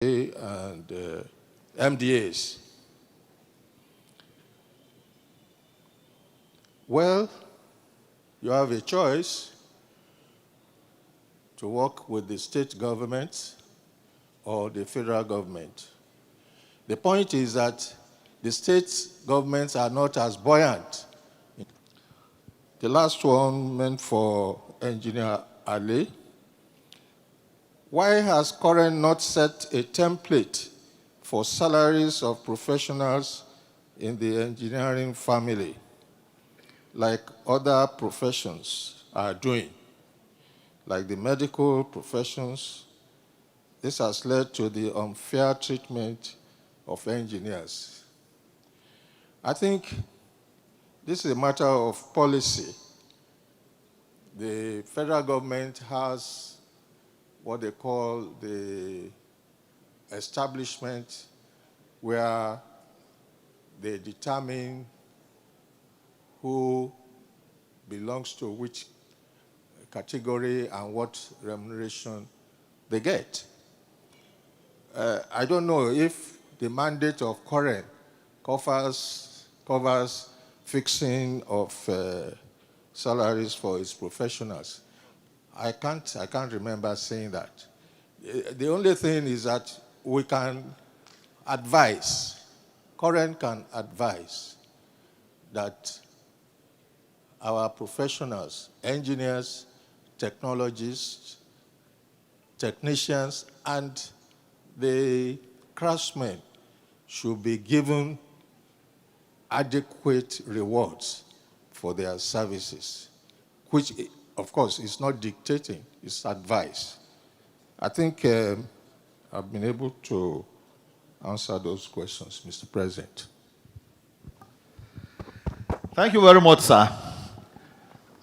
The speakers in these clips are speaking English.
and MDAs. Well, you have a choice to work with the state government or the federal government. The point is that the state governments are not as buoyant. The last one meant for Engineer Ali. Why has Coren not set a template for salaries of professionals in the engineering family, like other professions are doing, like the medical professions? This has led to the unfair treatment of engineers. I think this is a matter of policy. The federal government has what they call the establishment, where they determine who belongs to which category and what remuneration they get. I don't know if the mandate of Coren covers fixing of salaries for its professionals. I can't remember saying that. The only thing is that we can advise, Coren can advise that our professionals, engineers, technologists, technicians, and the craftsmen should be given adequate rewards for their services, which, of course, is not dictating, it's advice. I think I've been able to answer those questions, Mr. President. Thank you very much, sir.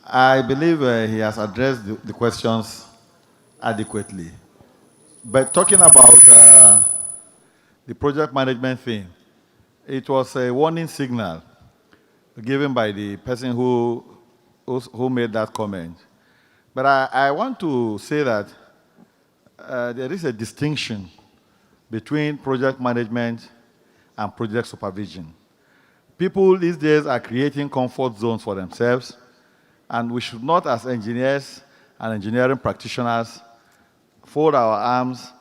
I believe he has addressed the questions adequately. But talking about the project management thing, it was a warning signal given by the person who made that comment. But I want to say that there is a distinction between project management and project supervision. People these days are creating comfort zones for themselves, and we should not, as engineers and engineering practitioners, fold our arms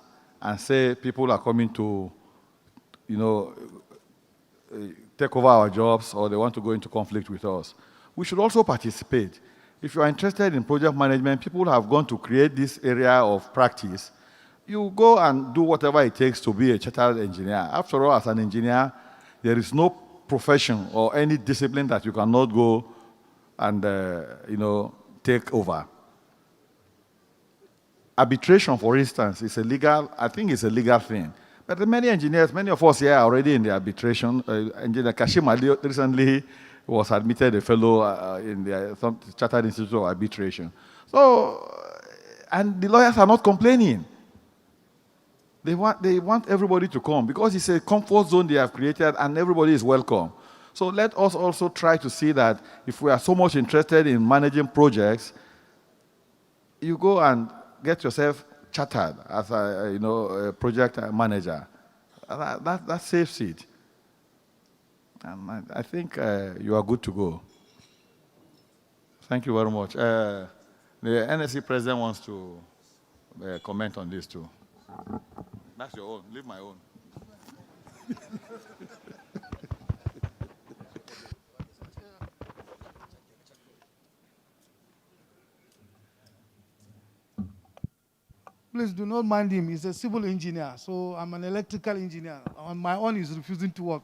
and say people are coming to, take over our jobs, or they want to go into conflict with us. We should also participate. If you are interested in project management, people have gone to create this area of practice. You go and do whatever it takes to be a chartered engineer. After all, as an engineer, there is no profession or any discipline that you cannot go and take over. Arbitration, for instance, is a legal thing. But many engineers, many of us here are already in the arbitration. Engineer Kashim Ali recently was admitted a fellow in the Chartered Institute of Arbitration. So, and the lawyers are not complaining. They want everybody to come because it's a comfort zone they have created and everybody is welcome. So let us also try to see that if we are so much interested in managing projects, you go and get yourself chartered as a project manager. That saves it. And I think you are good to go. Thank you very much. The NSC president wants to comment on this too. That's your own. Leave my own. Please do not mind him. He's a civil engineer, so I'm an electrical engineer. On my own, he's refusing to work.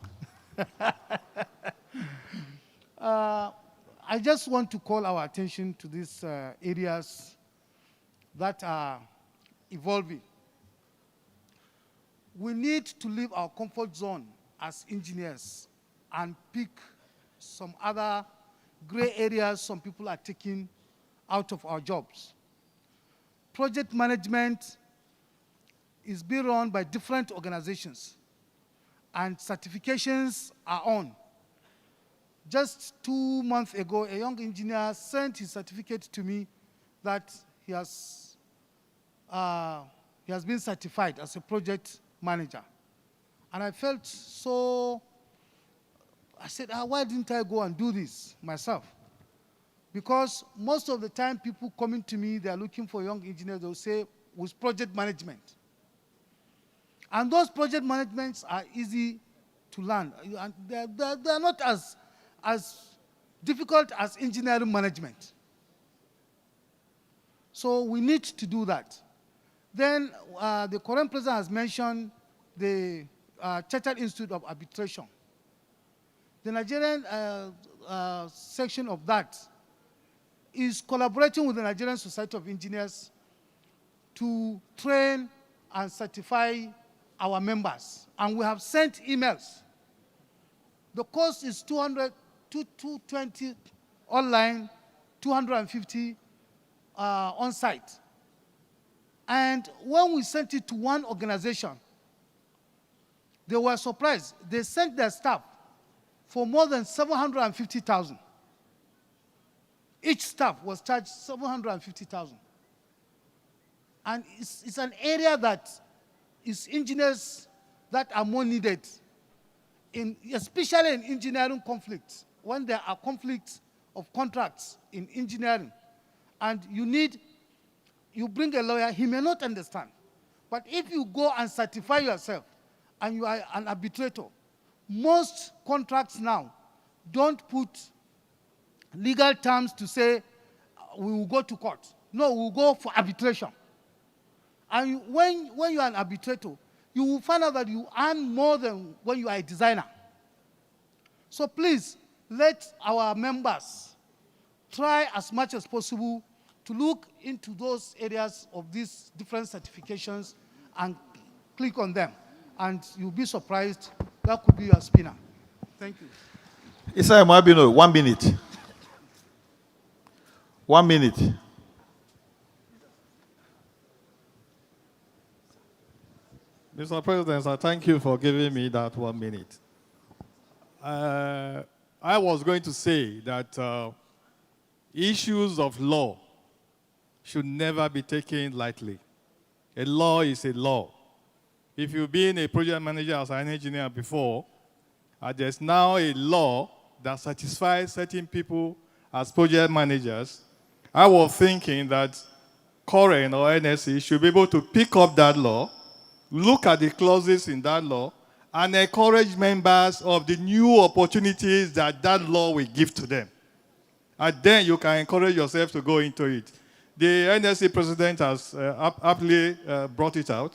I just want to call our attention to these areas that are evolving. We need to leave our comfort zone as engineers and pick some other gray areas some people are taking out of our jobs. Project management is being run by different organizations, and certifications are on. Just 2 months ago, a young engineer sent his certificate to me that he has been certified as a project manager. And I felt so, I said, why didn't I go and do this myself? Because most of the time people coming to me, they're looking for young engineers, they'll say, with project management. And those project managements are easy to learn. And they're not as difficult as engineering management. So we need to do that. Then the current president has mentioned the Chartered Institute of Arbitration. The Nigerian section of that is collaborating with the Nigerian Society of Engineers to train and certify our members. And we have sent emails. The cost is 220 online, 250 on site. And when we sent it to one organization, they were surprised. They sent their staff for more than 750,000. Each staff was charged 750,000. And it's an area that is engineers that are more needed, especially in engineering conflicts, when there are conflicts of contracts in engineering, and you bring a lawyer, he may not understand. But if you go and certify yourself, and you are an arbitrator, most contracts now don't put legal terms to say, we will go to court. No, we will go for arbitration. And when you are an arbitrator, you will find out that you earn more than when you are a designer. So please, let our members try as much as possible to look into those areas of these different certifications and click on them. And you'll be surprised. That could be your spinner. Thank you. Isaiah Mwabino, 1 minute. 1 minute. Mr. President, I thank you for giving me that 1 minute. I was going to say that issues of law should never be taken lightly. A law is a law. If you've been a project manager as an engineer before, there's now a law that satisfies certain people as project managers. I was thinking that Coren or NSC should be able to pick up that law, look at the clauses in that law, and encourage members of the new opportunities that that law will give to them. And then you can encourage yourself to go into it. The NSC president has aptly brought it out.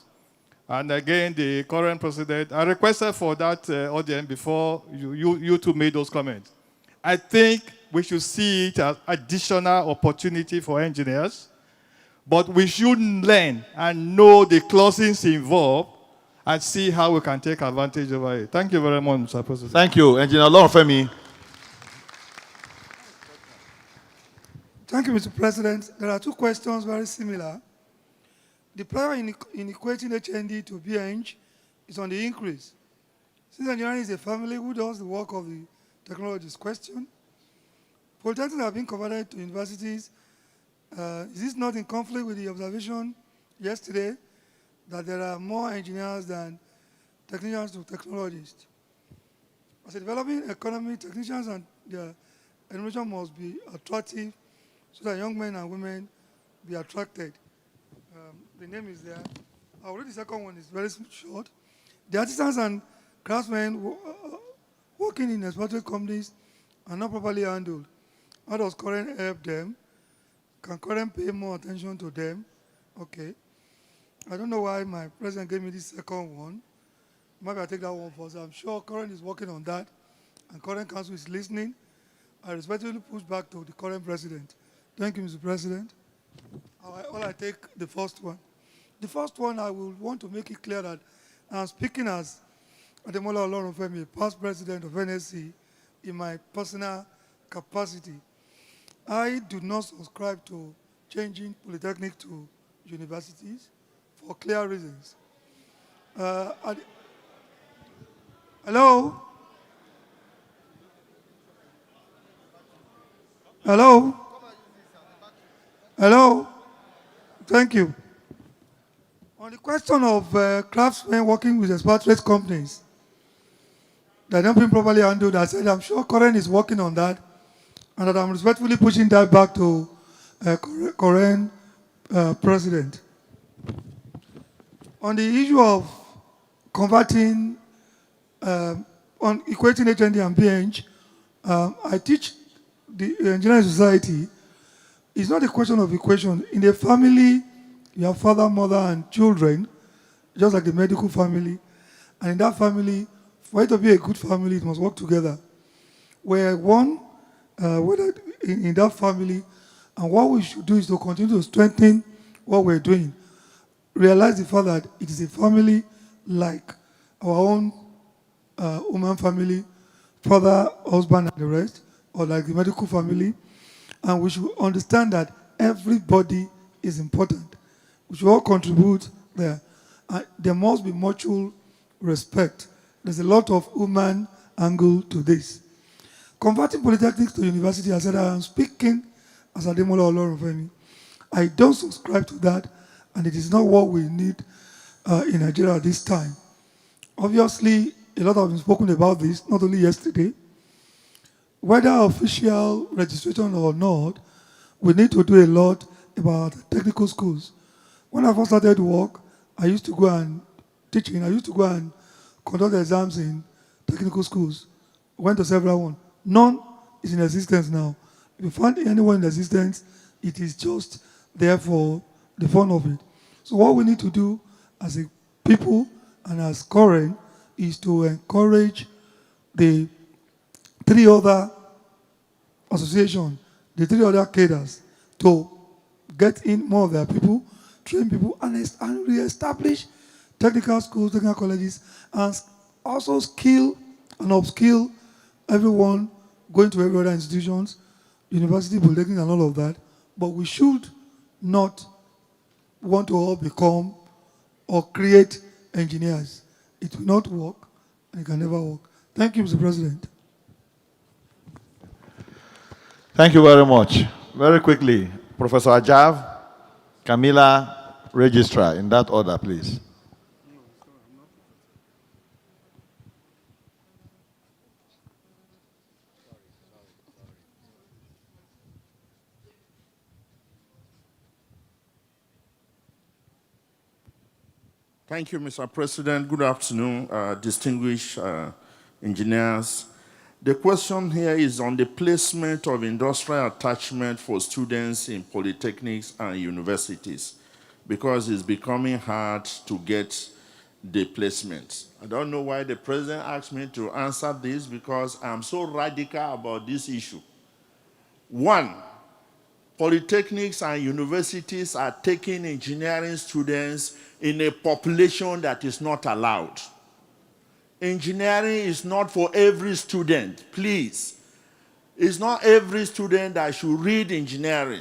And again, the current president, I requested for that audience before you two made those comments. I think we should see it as additional opportunity for engineers, but we should learn and know the clauses involved and see how we can take advantage of it. Thank you very much, Mr. President. Thank you, Engineer Lorfemi. Thank you, Mr. President. There are two questions very similar. The pressure in equating HND to BEng is on the increase. Since engineering is a family, who does the work of the technologist? Question. Polytechnics have been converted to universities. Is this not in conflict with the observation yesterday that there are more engineers than technicians to technologists? As a developing economy, technicians and their education must be attractive so that young men and women be attracted. The name is there. I'll read the second one, it's very short. The artisans and craftsmen working in exported companies are not properly handled. How does Coren help them? Can Coren pay more attention to them? Okay. I don't know why my president gave me this second one. Maybe I'll take that one first. I'm sure Coren is working on that, and Coren Council is listening. I respectfully push back to the current president. Thank you, Mr. President. I take the first one. The first one, I will want to make it clear that I'm speaking as Ademola Olorunfemi, past president of NSC, in my personal capacity. I do not subscribe to changing polytechnic to universities for clear reasons. Hello? Hello? Hello? Thank you. On the question of craftsmen working with expatriate companies that don't been properly handled, I said I'm sure Coren is working on that, and that I'm respectfully pushing that back to Coren president. On the issue of converting, on equating HND and BNG, I teach the engineering society. It's not a question of equation. In a family, you have father, mother, and children, just like the medical family. And in that family, for it to be a good family, it must work together. Where one, whether in that family, and what we should do is to continue to strengthen what we're doing. Realize the fact that it is a family like our own human family, father, husband, and the rest, or like the medical family. And we should understand that everybody is important. We should all contribute there. There must be mutual respect. There's a lot of human angle to this. Converting polytechnics to university, I said I am speaking as Ademola Olorunfemi. I don't subscribe to that, and it is not what we need in Nigeria at this time. Obviously, a lot have been spoken about this, not only yesterday. Whether official registration or not, we need to do a lot about technical schools. When I first started work, I used to go and teaching. I used to go and conduct exams in technical schools. I went to several ones. None is in existence now. If you find anyone in existence, it is just there for the fun of it. So what we need to do as a people and as Coren is to encourage the three other associations, the three other cadres, to get in more of their people, train people, and re-establish technical schools, technical colleges, and also skill and upskill everyone going to every other institutions, university, polytechnic, and all of that. But we should not want to all become or create engineers. It will not work, and it can never work. Thank you, Mr. President. Thank you very much. Very quickly, Professor Ajav, Camila, Registrar, in that order, please. Thank you, Mr. President. Good afternoon, distinguished engineers. The question here is on the placement of industrial attachment for students in polytechnics and universities, because it's becoming hard to get the placement. I don't know why the president asked me to answer this, because I'm so radical about this issue. One, polytechnics and universities are taking engineering students in a population that is not allowed. Engineering is not for every student, please. It's not every student that should read engineering.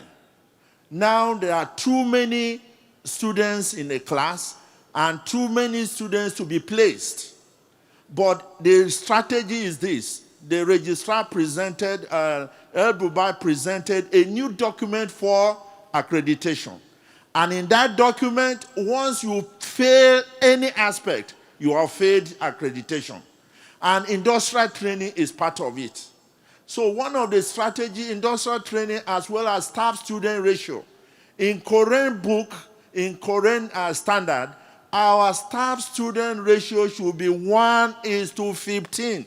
Now there are too many students in a class and too many students to be placed. But the strategy is this. The registrar presented, El-Bubai presented a new document for accreditation. And in that document, once you fail any aspect, you have failed accreditation. And industrial training is part of it. So one of the strategy, industrial training as well as staff-student ratio. In Coren book, in Coren standard, our staff-student ratio should be 1:15.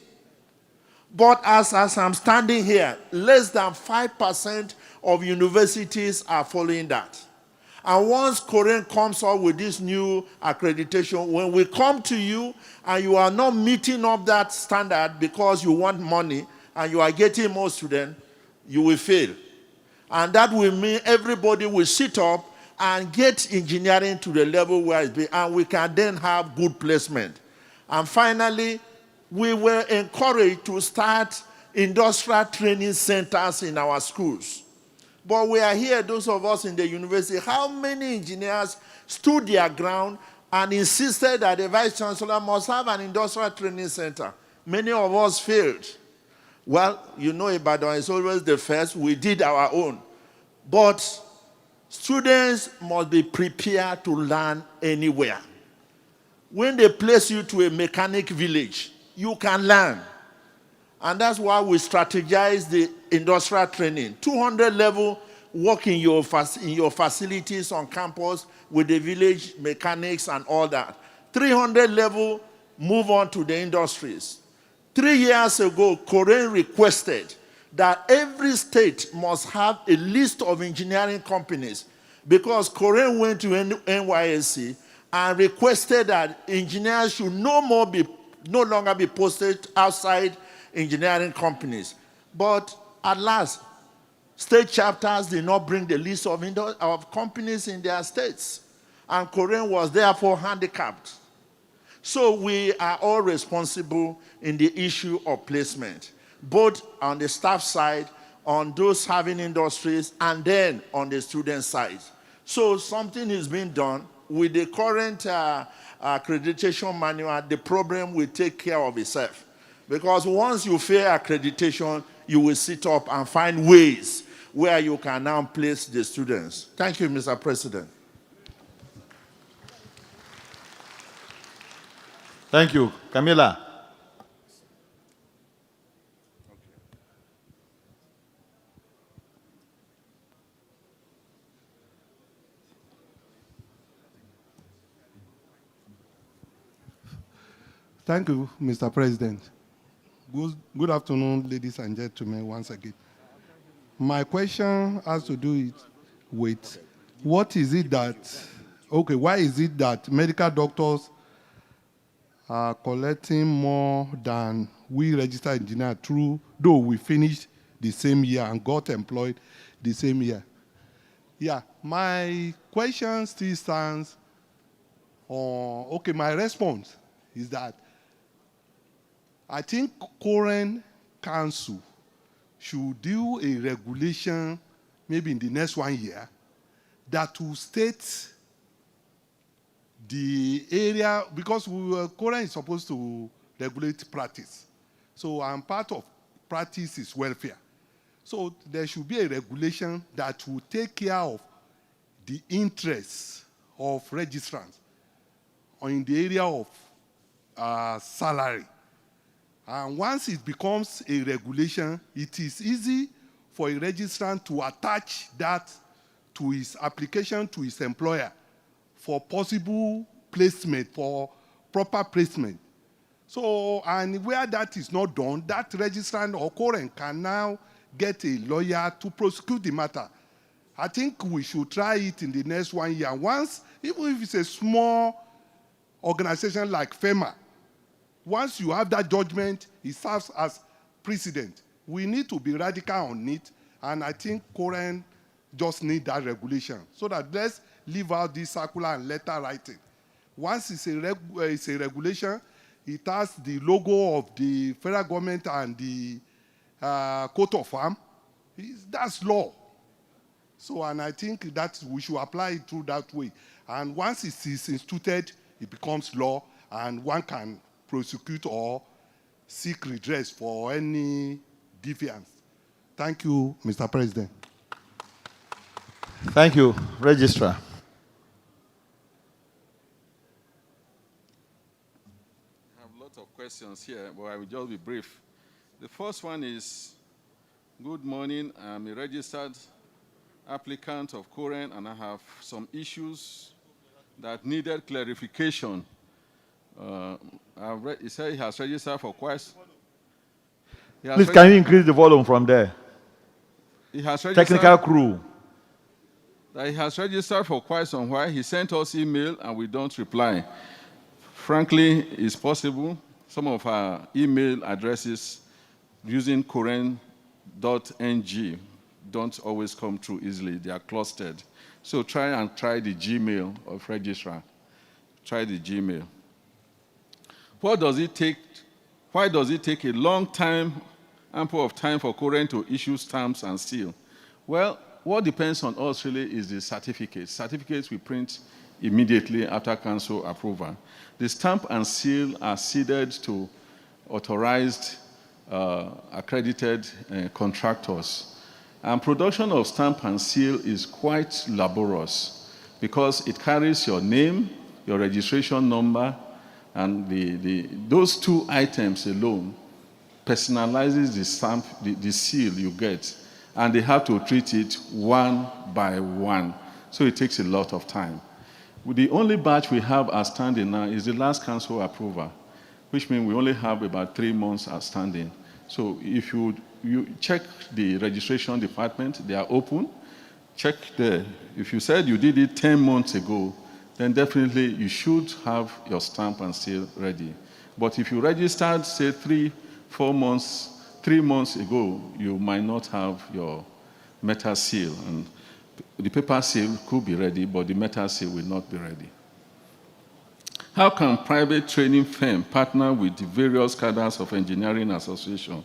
But as I'm standing here, less than 5% of universities are following that. And once Coren comes up with this new accreditation, when we come to you and you are not meeting up that standard because you want money and you are getting more students, you will fail. And that will mean everybody will sit up and get engineering to the level where it's been, and we can then have good placement. And finally, we were encouraged to start industrial training centers in our schools. But we are here, those of us in the university, how many engineers stood their ground and insisted that the vice chancellor must have an industrial training center? Many of us failed. Well, you know Ibadan is always the first. We did our own. But Students must be prepared to learn anywhere. When they place you to a mechanic village, you can learn. And that's why we strategize the industrial training. 200 level work in your facilities on campus with the village mechanics and all that. 300 level move on to the industries. 3 years ago, Coren requested that every state must have a list of engineering companies because Coren went to NYSC and requested that engineers should no longer be posted outside engineering companies. But at last, state chapters did not bring the list of companies in their states. And Coren was therefore handicapped. So we are all responsible in the issue of placement, both on the staff side, on those having industries, and then on the student side. So something is being done. With the current accreditation manual, the problem will take care of itself. Because once you fail accreditation, you will sit up and find ways where you can now place the students. Thank you, Mr. President. Thank you. Camilla. Thank you, Mr. President. Good afternoon, ladies and gentlemen, once again. My question has to do with why is it that medical doctors are collecting more than we registered engineers, though we finished the same year and got employed the same year? Yeah, my question still stands on, my response is that I think Coren Council should do a regulation maybe in the next 1 year that will state the area, because Coren is supposed to regulate practice. So part of practice is welfare. So there should be a regulation that will take care of the interests of registrants in the area of salary. And once it becomes a regulation, it is easy for a registrant to attach that to his application to his employer for possible placement, for proper placement. So, and where that is not done, that registrant or Coren can now get a lawyer to prosecute the matter. I think we should try it in the next 1 year. Once, even if it's a small organization like FEMA, once you have that judgment, it serves as precedent. We need to be radical on it, and I think Coren just need that regulation so that let's leave out this circular and letter writing. Once it's a regulation, it has the logo of the federal government and the coat of arms. That's law. So, and I think that we should apply it through that way. And once it is instituted, it becomes law, and one can prosecute or seek redress for any deviance. Thank you, Mr. President. Thank you, Registrar. I have lots of questions here, but I will just be brief. The first one is, good morning, I'm a registered applicant of Coren, and I have some issues that needed clarification. He said he has registered for quite... Please, can you increase the volume from there? He has registered... Technical crew. That he has registered for quite some while. He sent us email and we don't reply. Frankly, it's possible. Some of our email addresses using Coren.ng don't always come through easily. They are clustered. So try the Gmail of registrar. Try the Gmail. What does it take? Why does it take a long time, ample of time for Coren to issue stamps and seal? Well, what depends on us really is the certificates. Certificates we print immediately after council approval. The stamp and seal are ceded to authorized, accredited contractors. And production of stamp and seal is quite laborious because it carries your name, your registration number, and those two items alone personalizes the stamp, the seal you get, and they have to treat it one by one. So it takes a lot of time. The only batch we have outstanding now is the last council approval, which means we only have about 3 months outstanding. So if you check the registration department, they are open. Check there. If you said you did it 10 months ago, then definitely you should have your stamp and seal ready. But if you registered, say, 3 months ago, you might not have your metal seal. And the paper seal could be ready, but the metal seal will not be ready. How can private training firm partner with the various cadres of engineering association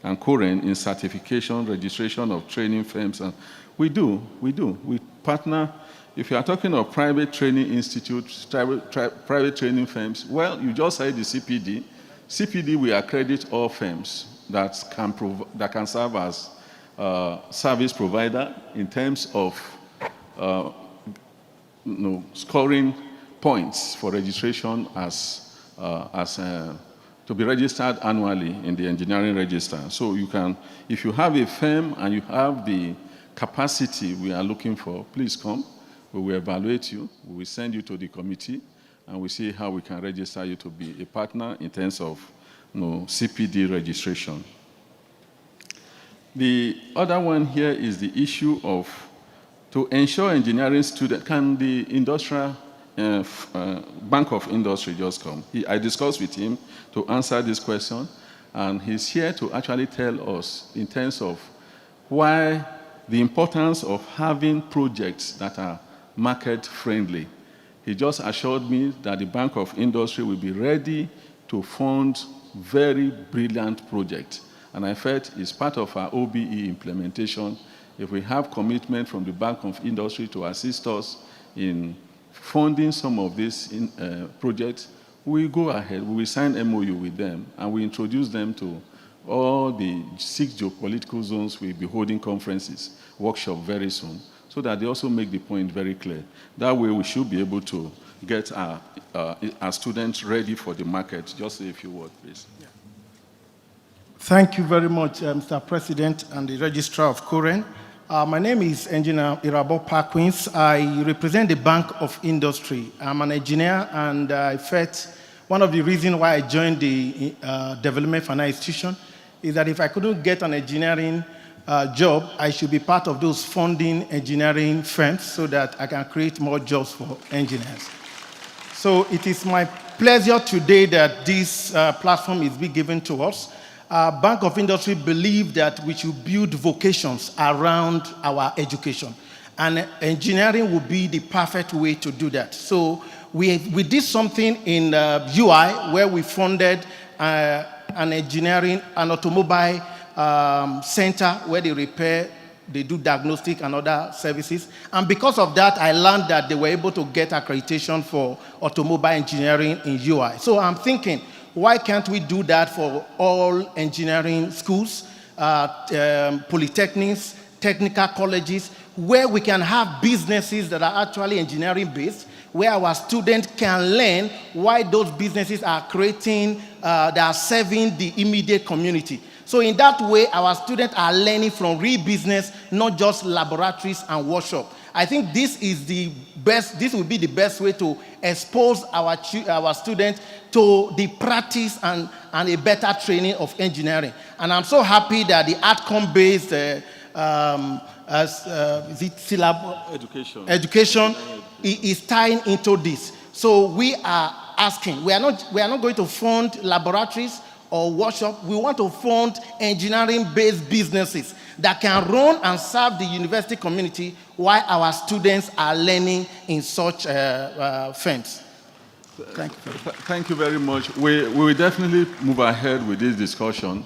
and Coren in certification, registration of training firms? And we do. We partner. If you are talking of private training institutes, private training firms, well, you just said the CPD. CPD, we accredit all firms that can serve as service provider in terms of scoring points for registration to be registered annually in the engineering register. So you can, if you have a firm and you have the capacity we are looking for, please come. We will evaluate you. We will send you to the committee, and we see how we can register you to be a partner in terms of CPD registration. The other one here is the issue of, to ensure engineering students, can the industrial Bank of Industry just come? I discussed with him to answer this question, and he's here to actually tell us in terms of why the importance of having projects that are market-friendly. He just assured me that the Bank of Industry will be ready to fund very brilliant projects. And I felt it's part of our OBE implementation. If we have commitment from the Bank of Industry to assist us in funding some of these projects, we go ahead, we will sign MOU with them, and we introduce them to all the 6 geopolitical zones. We'll be holding conferences, workshops very soon, so that they also make the point very clear. That way we should be able to get our students ready for the market. Just say a few words, please. Yeah. Thank you very much, Mr. President and the Registrar of Coren. My name is Engineer Irabo Parkwins. I represent the Bank of Industry. I'm an engineer, and I felt one of the reasons why I joined the Development Finance Institution is that if I couldn't get an engineering job, I should be part of those funding engineering firms so that I can create more jobs for engineers. So it is my pleasure today that this platform is being given to us. Bank of Industry believe that we should build vocations around our education, and engineering will be the perfect way to do that. So we did something in UI where we funded an automobile center where they repair, they do diagnostic and other services. And because of that, I learned that they were able to get accreditation for automobile engineering in UI. So I'm thinking, why can't we do that for all engineering schools, polytechnics, technical colleges, where we can have businesses that are actually engineering based, where our students can learn why those businesses are creating, they are serving the immediate community. So in that way, our students are learning from real business, not just laboratories and workshops. I think this is the best, this will be the best way to expose our students to the practice and a better training of engineering. And I'm so happy that the outcome-based education is tying into this. So we are asking, we are not going to fund laboratories or workshop. We want to fund engineering-based businesses that can run and serve the university community while our students are learning in such firms. Thank you. Thank you very much. We will definitely move ahead with this discussion.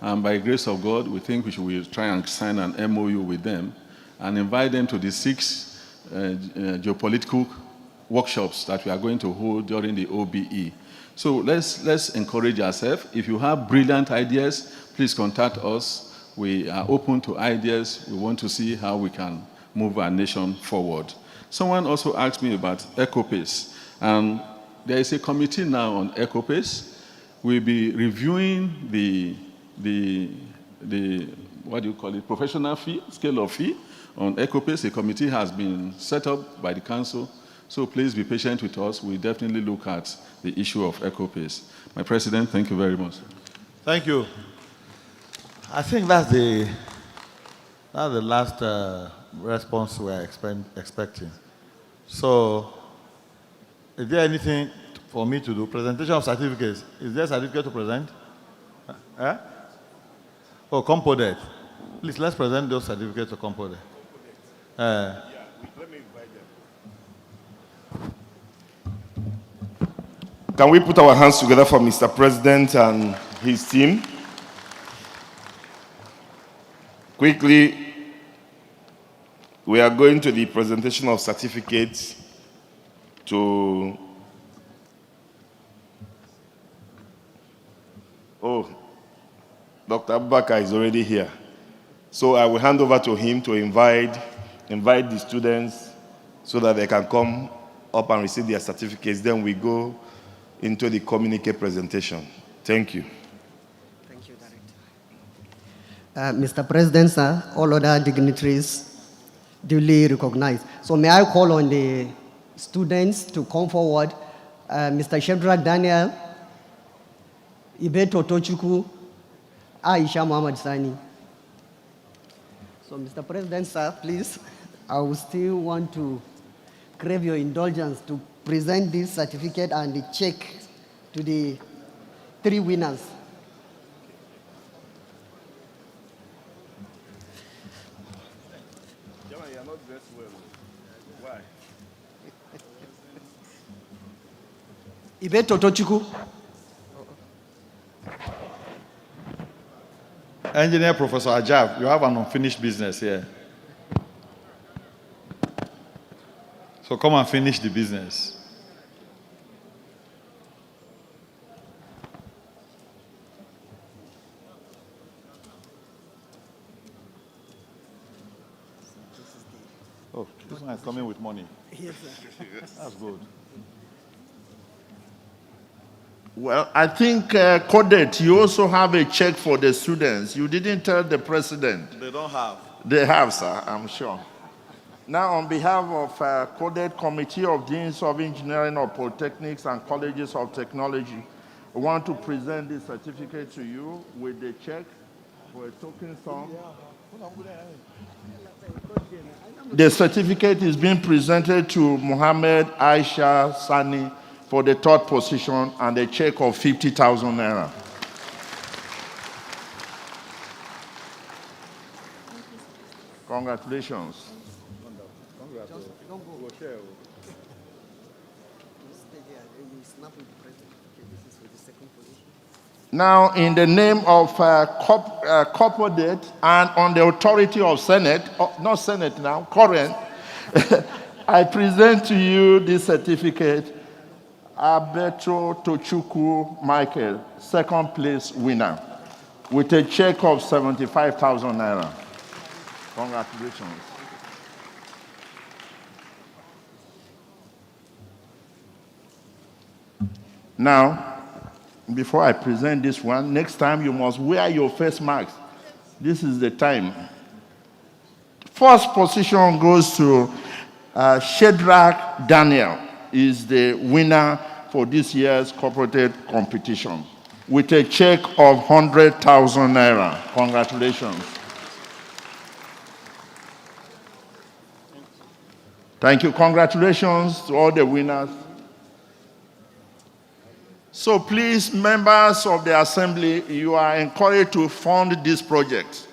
And by grace of God, we think we will try and sign an MOU with them and invite them to the 6 geopolitical workshops that we are going to hold during the OBE. So let's encourage ourselves. If you have brilliant ideas, please contact us. We are open to ideas. We want to see how we can move our nation forward. Someone also asked me about EcoPace. And there is a committee now on EcoPace. We'll be reviewing the what do you call it, professional fee, scale of fee on EcoPace. A committee has been set up by the council. So please be patient with us. We definitely look at the issue of EcoPace. My President, thank you very much. Thank you. I think that's the last response we are expecting. So, is there anything for me to do? Presentation of certificates. Is there a certificate to present? Oh, Compodet. Please, let's present those certificates to Compodet. Let me invite them. Can we put our hands together for Mr. President and his team? Quickly, we are going to the presentation of certificates to... Oh, Dr. Abubakar is already here. So I will hand over to him to invite the students so that they can come up and receive their certificates. Then we go into the communique presentation. Thank you. Thank you, Director. Mr. President, sir, all other dignitaries duly recognized. So may I call on the students to come forward? Mr. Shedrack Daniel, Ibeto Tochukwu, Aisha Muhammad Sani. So, Mr. President, sir, please, I will still want to crave your indulgence to present this certificate and the check to the 3 winners. You are not dressed well. Why? Ibeto Tochukwu. Engineer Professor Ajab, you have an unfinished business here. So come and finish the business. Oh, this one is coming with money. Yes, sir. That's good. Well, I think, Codet, you also have a check for the students. You didn't tell the president. They don't have. They have, sir, I'm sure. Now, on behalf of Codet Committee of Deans of Engineering of Polytechnics and Colleges of Technology, I want to present this certificate to you with the check for a token sum. The certificate is being presented to Mohammed Aisha Sani for the 3rd position and a check of 50,000 naira. Congratulations. Now, in the name of Corporate and on the authority of Senate, not Senate now, Coren, I present to you this certificate, Abeto Tochukwu Michael, 2nd place winner, with a check of 75,000 naira. Congratulations. Now, before I present this one, next time you must wear your face mask. This is the time. 1st position goes to Shedrack Daniel, is the winner for this year's corporate competition, with a check of 100,000 naira. Congratulations. Thank you. Congratulations to all the winners. So please, members of the Assembly, you are encouraged to fund this project.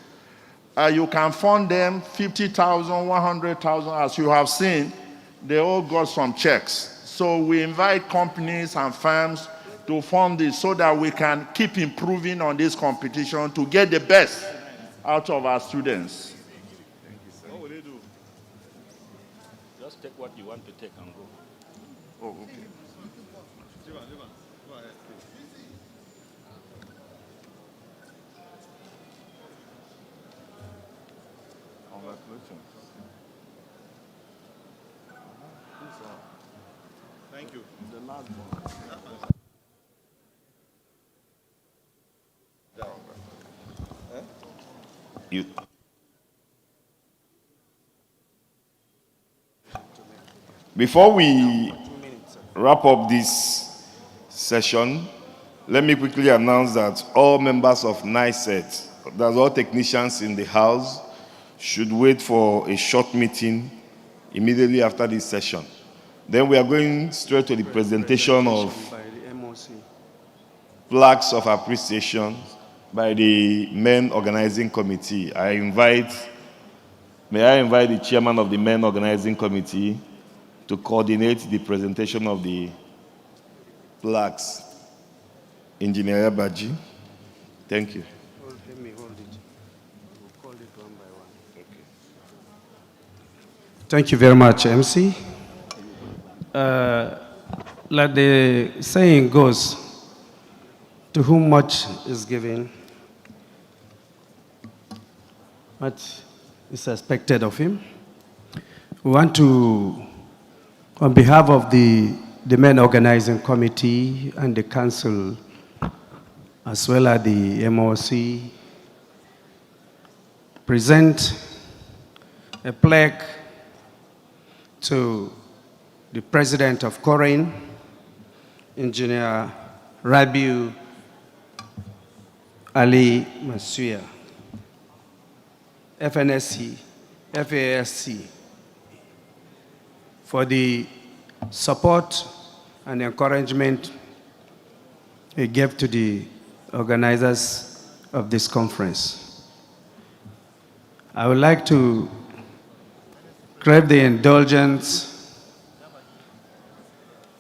You can fund them 50,000, 100,000, as you have seen. They all got some checks. So we invite companies and firms to fund this so that we can keep improving on this competition to get the best out of our students. Thank you, sir. What will they do? Just take what you want to take and go. Oh, okay. Thank you. You, before we wrap up this session, let me quickly announce that all members of NICET, that's all technicians in the house, should wait for a short meeting immediately after this session. Then we are going straight to the presentation of plaques of appreciation by the men organizing committee. May I invite the chairman of the men organizing committee to coordinate the presentation of the plaques. Engineer Baji. Thank you. Let me hold it. We'll call it one by one. Okay. Thank you very much, MC. Like the saying goes, to whom much is given, much is expected of him. We want to, on behalf of the men organizing committee and the council, as well as the MOC, present a plaque to the president of Coren, Engineer Rabiu Ali Masuya, FNSC, FASC, for the support and encouragement he gave to the organizers of this conference. I would like to crave the indulgence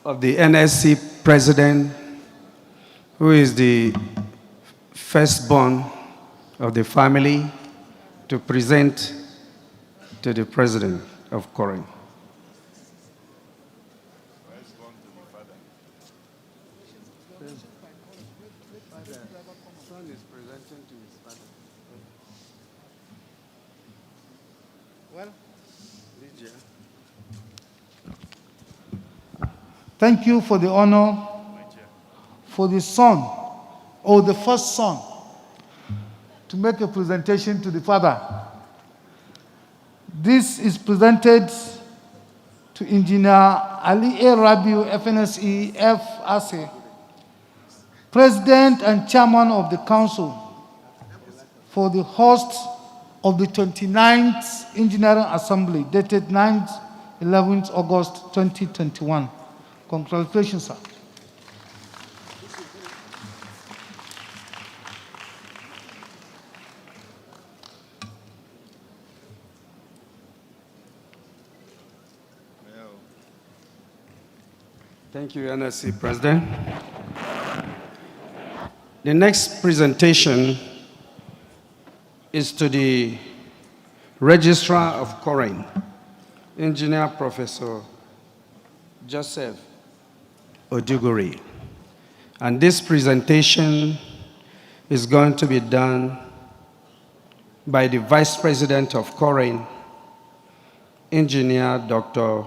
of the NSC president, who is the firstborn of the family, to present to the president of Coren. Thank you for the honor for the son, or the first son, to make a presentation to the father. This is presented to Engineer Ali A. Rabiu, FNSE, FASE, President and Chairman of the Council, for the host of the 29th Engineering Assembly, dated 11th August 2021. Congratulations, sir. Thank you, NSC President. The next presentation is to the Registrar of Coren, Engineer Professor Joseph Oduguri. And this presentation is going to be done by the Vice President of Coren, Engineer Dr.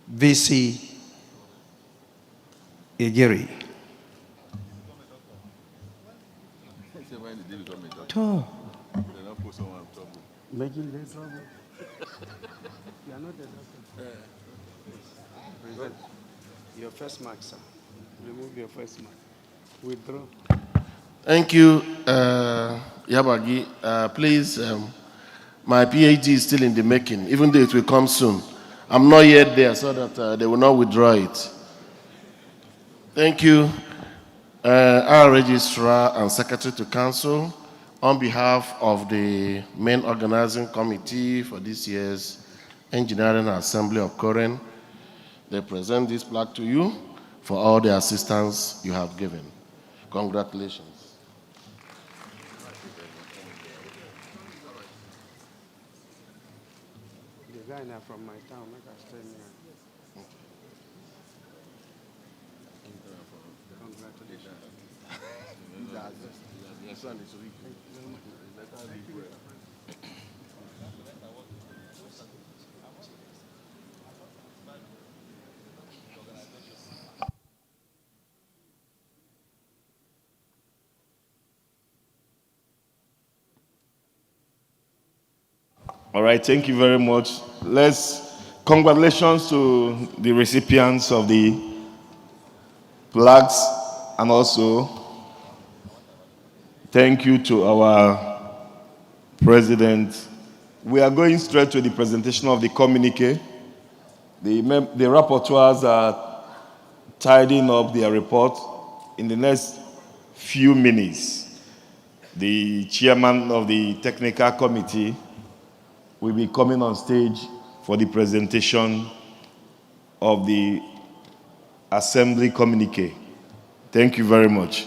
V.C. Igiri. Making this trouble. You are not the doctor. Present. Your first mark, sir. Remove your first mark. Withdraw. Thank you, Yabagi. Please, my PhD is still in the making, even though it will come soon. I'm not yet there, so that they will not withdraw it. Thank you, our Registrar and Secretary to Council. On behalf of the main organizing committee for this year's Engineering Assembly of Coren, they present this plaque to you for all the assistance you have given. Congratulations. The guy now from my town, make us stay near. Congratulations. Your son is weak. All right, thank you very much. Congratulations to the recipients of the plaques, and also thank you to our president. We are going straight to the presentation of the communique. The rapporteurs are tidying up their report. In the next few minutes, the chairman of the technical committee will be coming on stage for the presentation of the assembly communique. Thank you very much.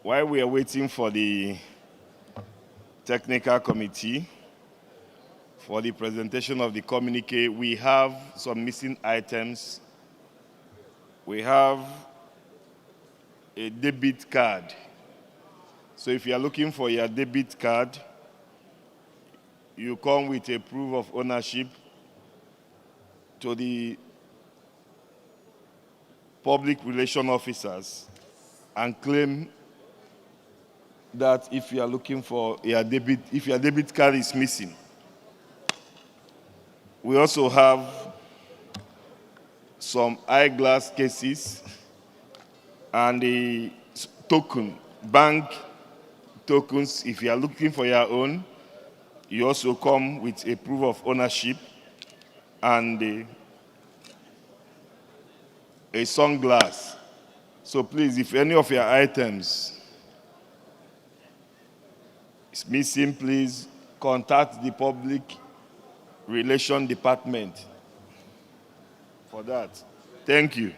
while we are waiting for the technical committee for the presentation of the communique, we have some missing items. We have a debit card. So if you are looking for your debit card, you come with a proof of ownership to the public relation officers and claim that if you are looking for your debit card is missing. We also have some eyeglass cases and the bank tokens. If you are looking for your own, you also come with a proof of ownership and a sunglass. So please, if any of your items is missing, please contact the public relation department for that. Thank you.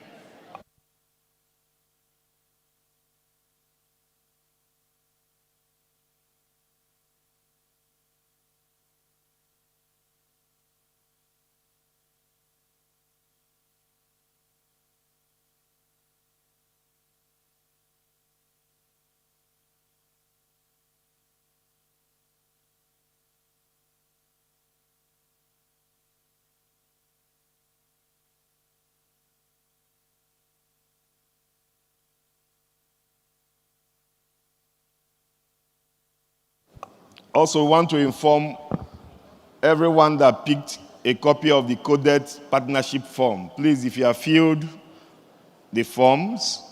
Also want to inform everyone that picked a copy of the coded partnership form. Please, if you have filled the forms,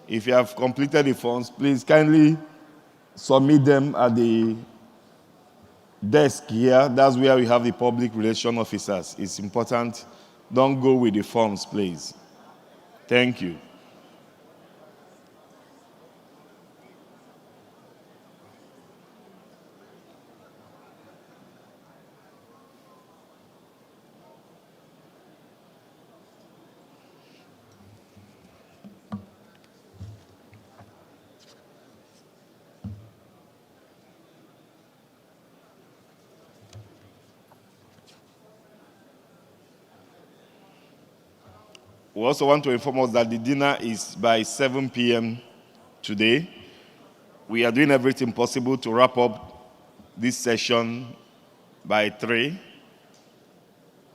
if you have completed the forms, please kindly submit them at the desk here. That's where we have the public relation officers. It's important. Don't go with the forms, please. Thank you. We also want to inform us that the dinner is by 7 p.m. today. We are doing everything possible to wrap up this session by 3.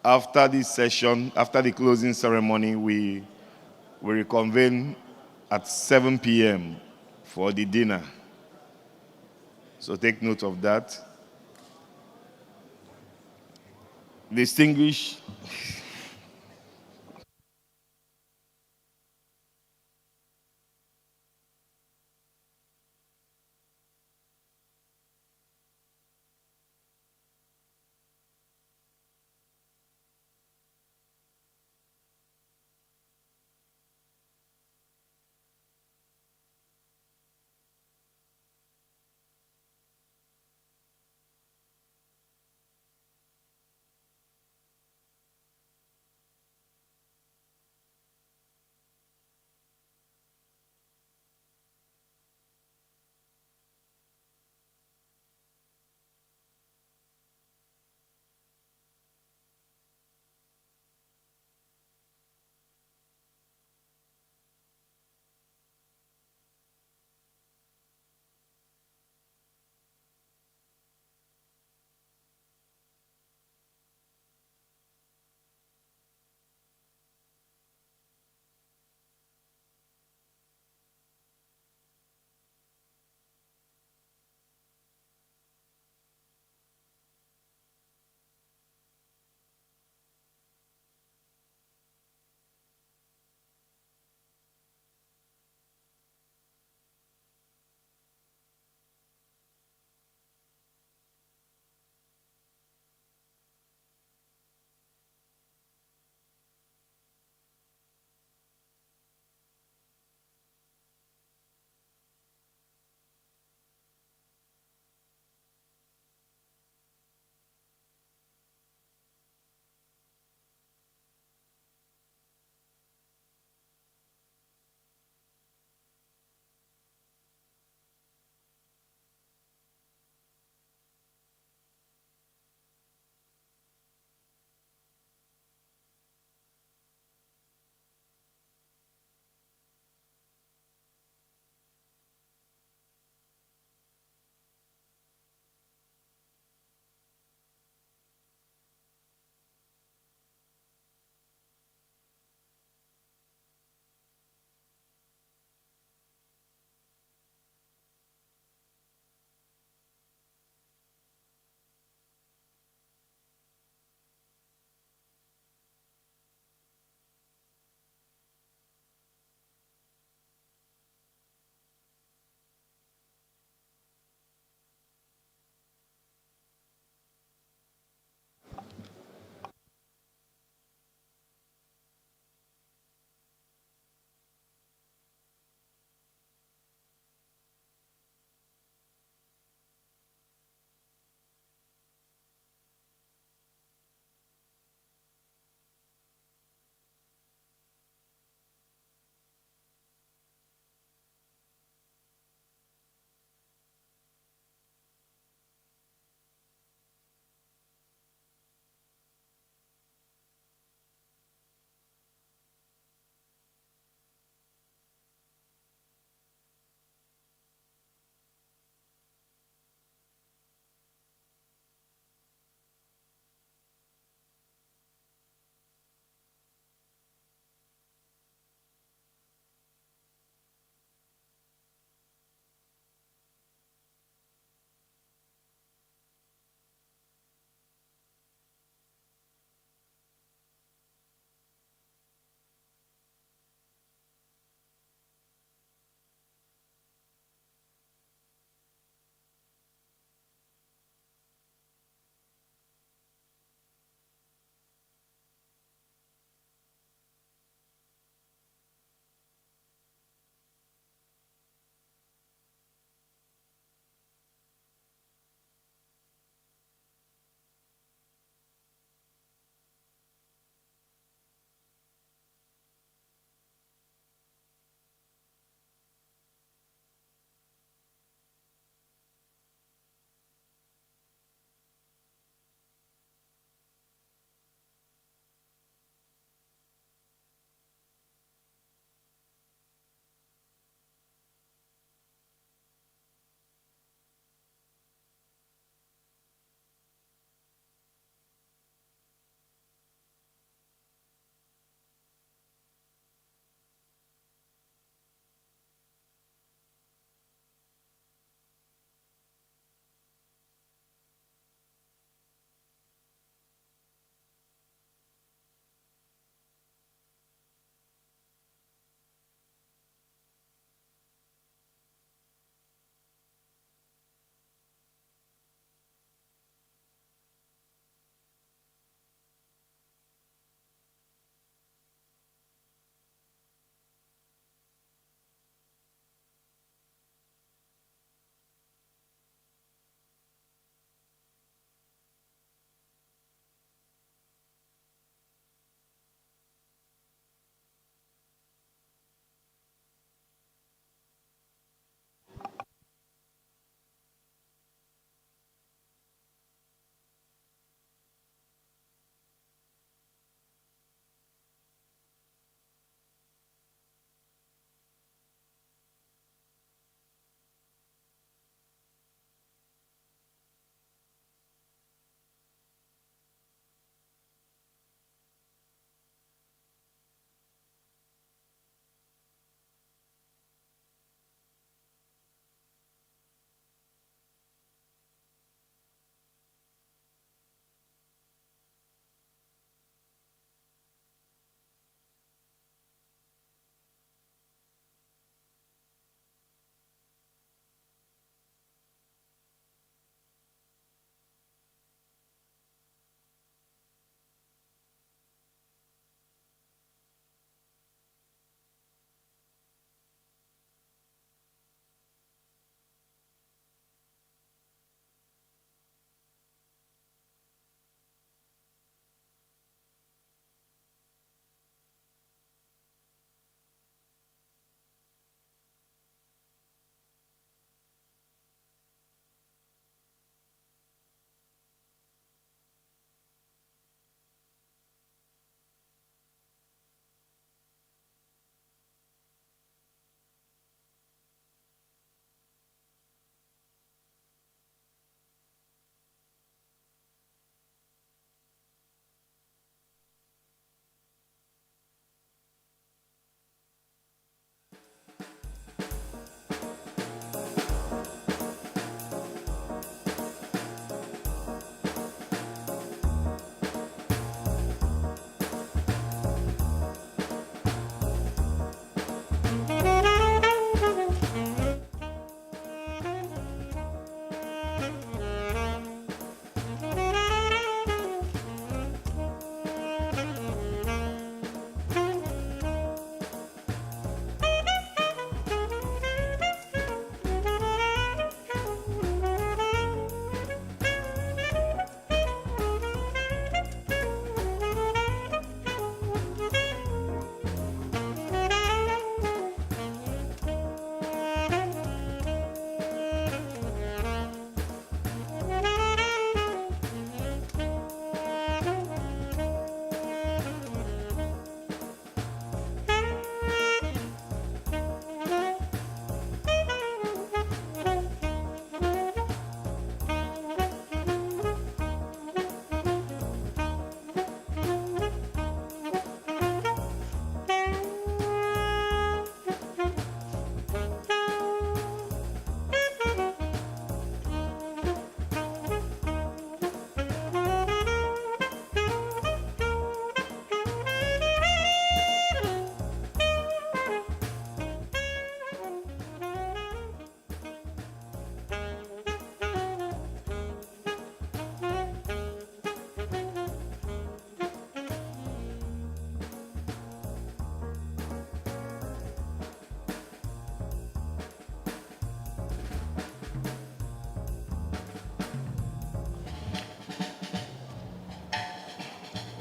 After this session, after the closing ceremony, we will reconvene at 7 p.m. for the dinner. So take note of that. Distinguished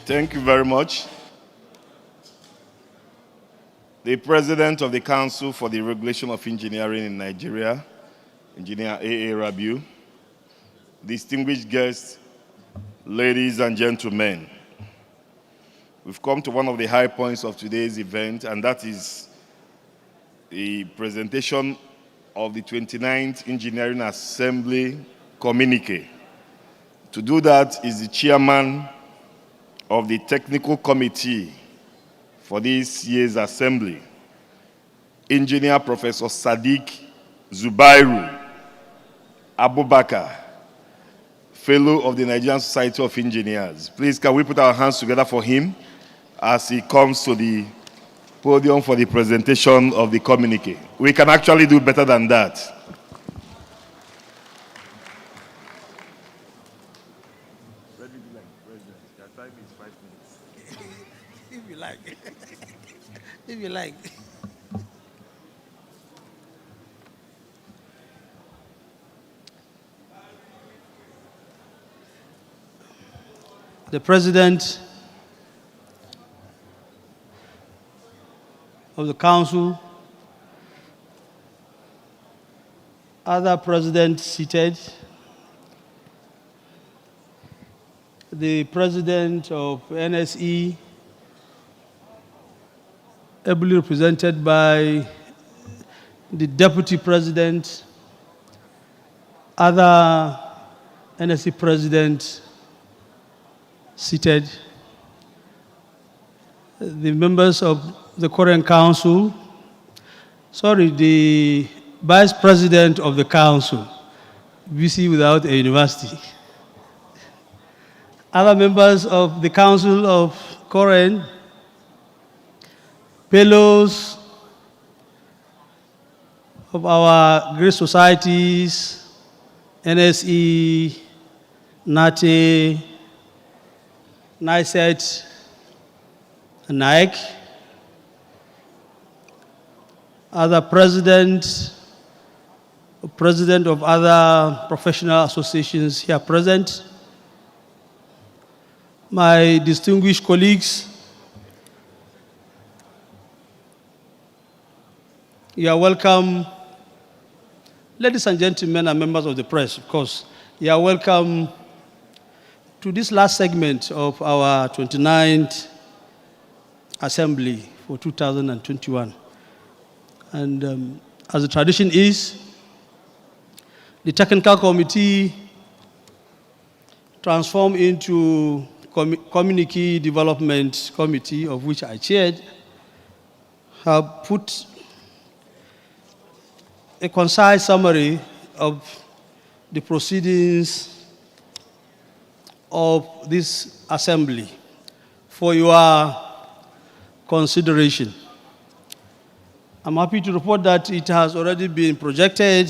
Thank you very much. The President of the Council for the Regulation of Engineering in Nigeria, Engineer A.A. Rabiu, distinguished guests, ladies and gentlemen, we've come to one of the high points of today's event, and that is the presentation of the 29th Engineering Assembly communique. To do that is the chairman of the technical committee for this year's assembly, Engineer Professor Sadiq Zubairu Abubakar, Fellow of the Nigerian Society of Engineers. Please, can we put our hands together for him as he comes to the podium for the presentation of the communique. We can actually do better than that. If you like. If you like. The President of the Council, other presidents seated, the President of NSE, ably represented by the Deputy President, other NSE Presidents seated, the members of the Coren Council, the Vice President of the Council, VC without a university, other members of the Council of Coren, fellows of our great societies, NSE, NATE, NICET, and NIC, other president of other professional associations here present, my distinguished colleagues, you are welcome. Ladies and gentlemen and members of the press, of course, you are welcome to this last segment of our 29th Assembly for 2021. And as the tradition is, the Technical Committee transformed into Communique Development Committee, of which I chaired, have put a concise summary of the proceedings of this assembly for your consideration. I'm happy to report that it has already been projected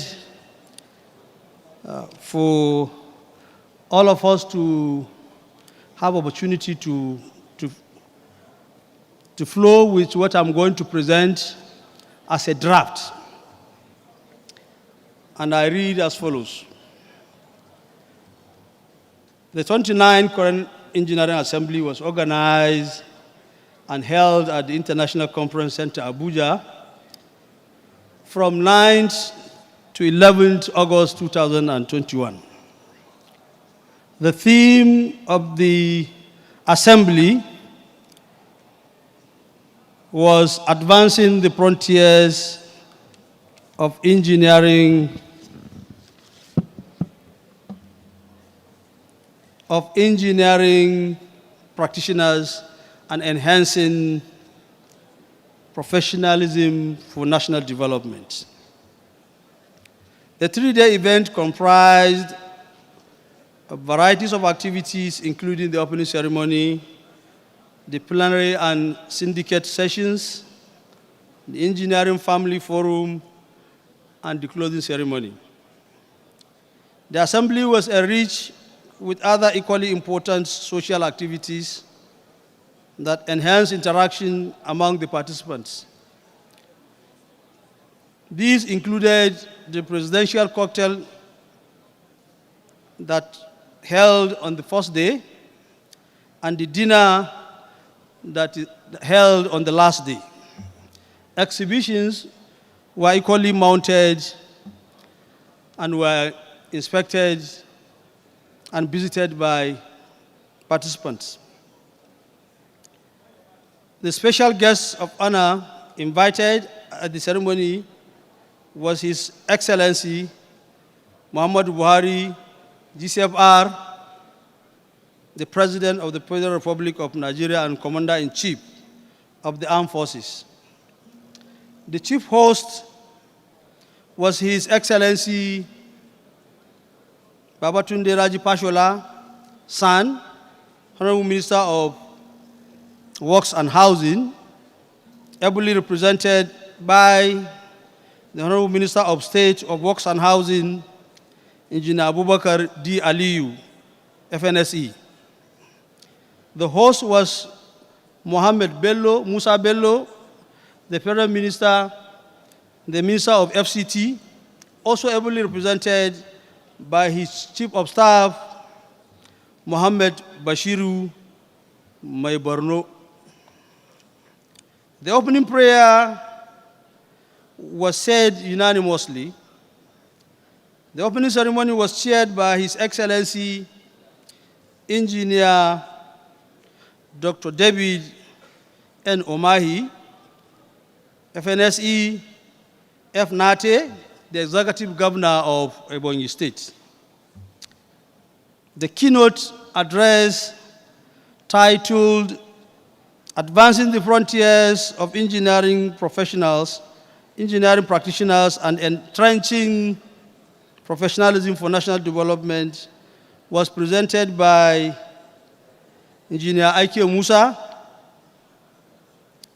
for all of us to have opportunity to flow with what I'm going to present as a draft. And I read as follows. The 29th Coren Engineering Assembly was organized and held at the International Conference Center, Abuja, from 9th to 11th August 2021. The theme of the assembly was advancing the frontiers of engineering practitioners and enhancing professionalism for national development. The three-day event comprised varieties of activities, including the opening ceremony, the plenary and syndicate sessions, the engineering family forum, and the closing ceremony. The assembly was enriched with other equally important social activities that enhance interaction among the participants. These included the presidential cocktail that held on the first day, and the dinner that is held on the last day. Exhibitions were equally mounted and were inspected and visited by participants. The special guest of honor invited at the ceremony was His Excellency Muhammadu Buhari, GCFR, the President of the Federal Republic of Nigeria and Commander-in-Chief of the Armed Forces. The chief host was His Excellency Babatunde Raji Fashola, son, Honorable Minister of Works and Housing, ably represented by the Honorable Minister of State of Works and Housing, Engineer Abubakar D. Aliyu, FNSE. The host was Mohammed Bello, Musa Bello, the Federal Minister, the Minister of FCT, also ably represented by his Chief of Staff, Mohammed Bashiru Maiborno. The opening prayer was said unanimously. The opening ceremony was chaired by His Excellency Engineer Dr. David N. Omahi, FNSE, FNATE, the Executive Governor of Ebonyi State. The keynote address titled Advancing the Frontiers of Engineering Professionals, Engineering Practitioners, and Entrenching Professionalism for National Development was presented by Engineer Ike Musa,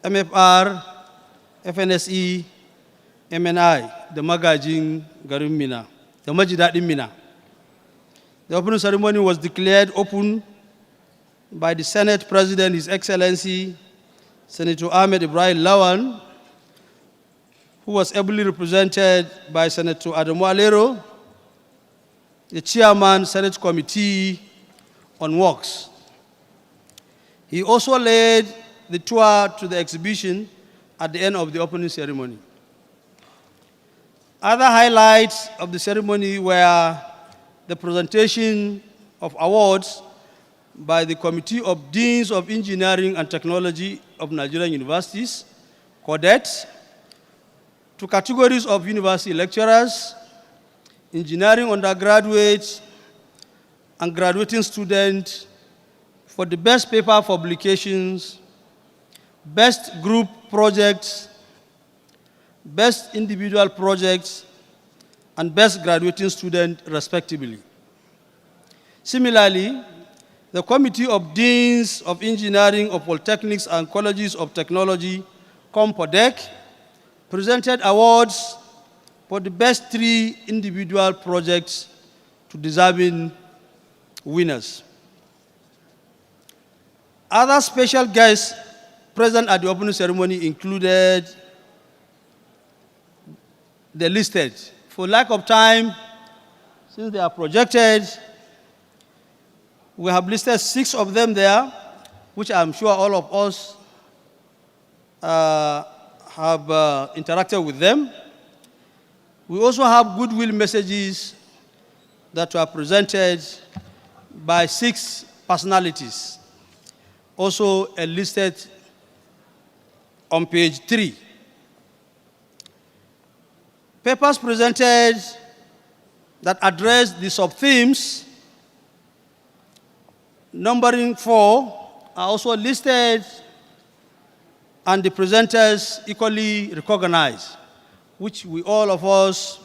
MFR, FNSE, MNI, the Magajin Garin Mina, the Majidadin Mina. The opening ceremony was declared open by the Senate President, His Excellency Senator Ahmed Ibrahim Lawan, who was ably represented by Senator Adamu Alero, the Chairman, Senate Committee on Works. He also led the tour to the exhibition at the end of the opening ceremony. Other highlights of the ceremony were the presentation of awards by the Committee of Deans of Engineering and Technology of Nigerian Universities, CODET, to categories of university lecturers, engineering undergraduates, and graduating students for the best paper publications, best group projects, best individual projects, and best graduating student, respectively. Similarly, the Committee of Deans of Engineering of Polytechnics and Colleges of Technology, COMPODEC, presented awards for the best 3 individual projects to deserving winners. Other special guests present at the opening ceremony included the listed. For lack of time, since they are projected, we have listed 6 of them there, which I'm sure all of us have interacted with them. We also have goodwill messages that were presented by 6 personalities, also listed on page 3. Papers presented that address the sub-themes, numbering 4, are also listed, and the presenters equally recognized, which we all of us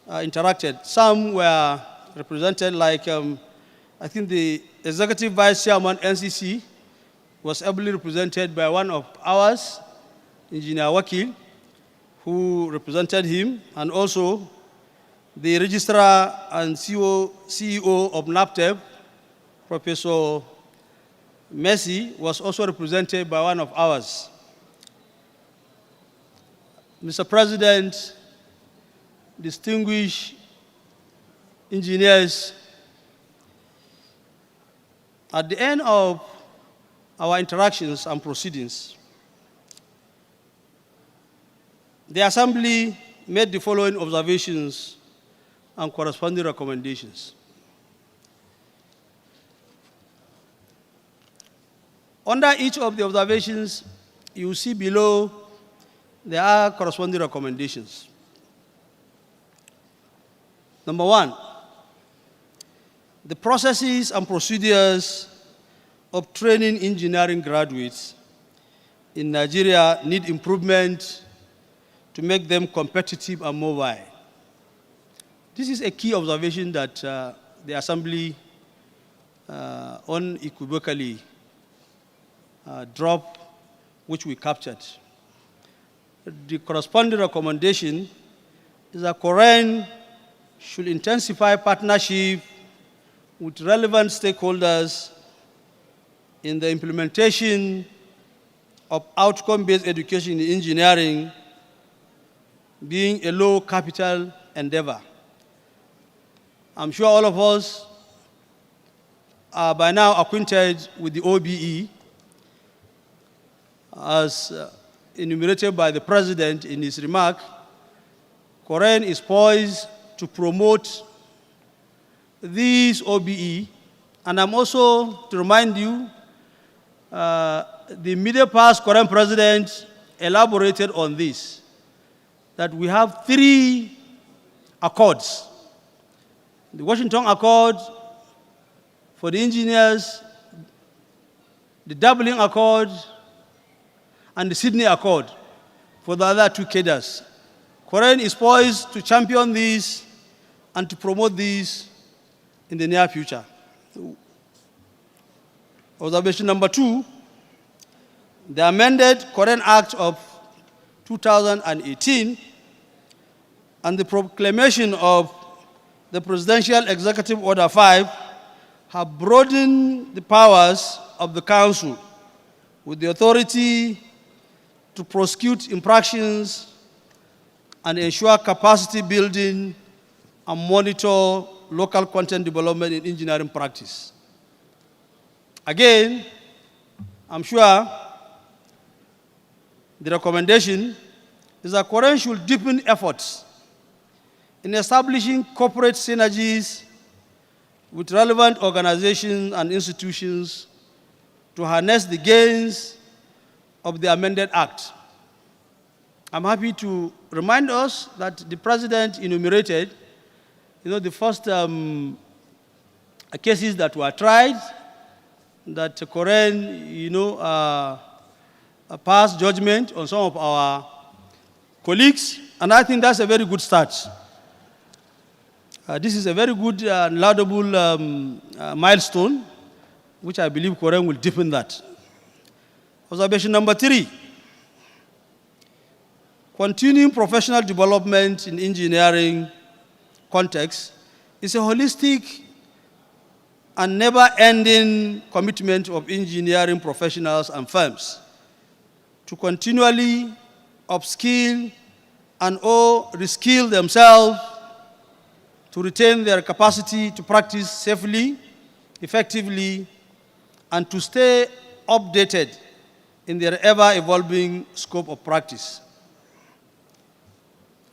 interacted. Some were represented, like I think the Executive Vice Chairman, NCC, was ably represented by one of ours, Engineer Wakil, who represented him, and also the Registrar and CEO of NAPTEP, Professor Messi, was also represented by one of ours. Mr. President, distinguished engineers, At the end of our interactions and proceedings, the Assembly made the following observations and corresponding recommendations. Under each of the observations, you see below, there are corresponding recommendations. Number one, the processes and procedures of training engineering graduates in Nigeria need improvement to make them competitive and mobile. This is a key observation that the Assembly unequivocally dropped, which we captured. The corresponding recommendation is that Coren should intensify partnership with relevant stakeholders in the implementation of outcome-based education in engineering, being a low capital endeavor. I'm sure all of us are by now acquainted with the OBE as enumerated by the President in his remark. Coren is poised to promote these OBE, and I'm also to remind you, the immediate past Coren President elaborated on this, that we have 3 accords. The Washington Accord for the engineers, the Dublin Accord, and the Sydney Accord for the other 2 cadres. Coren is poised to champion these and to promote these in the near future. Observation number 2, the amended Coren Act of 2018 and the proclamation of the Presidential Executive Order 5 have broadened the powers of the Council with the authority to prosecute infractions and ensure capacity building and monitor local content development in engineering practice. Again, I'm sure the recommendation is that Coren should deepen efforts in establishing corporate synergies with relevant organizations and institutions to harness the gains of the amended act. I'm happy to remind us that the President enumerated, the first cases that were tried, that Coren, passed judgment on some of our colleagues, and I think that's a very good start. This is a very good and laudable milestone, which I believe Coren will deepen that. Observation number 3, continuing professional development in engineering context is a holistic and never-ending commitment of engineering professionals and firms to continually upskill and or reskill themselves to retain their capacity to practice safely, effectively, and to stay updated in their ever-evolving scope of practice.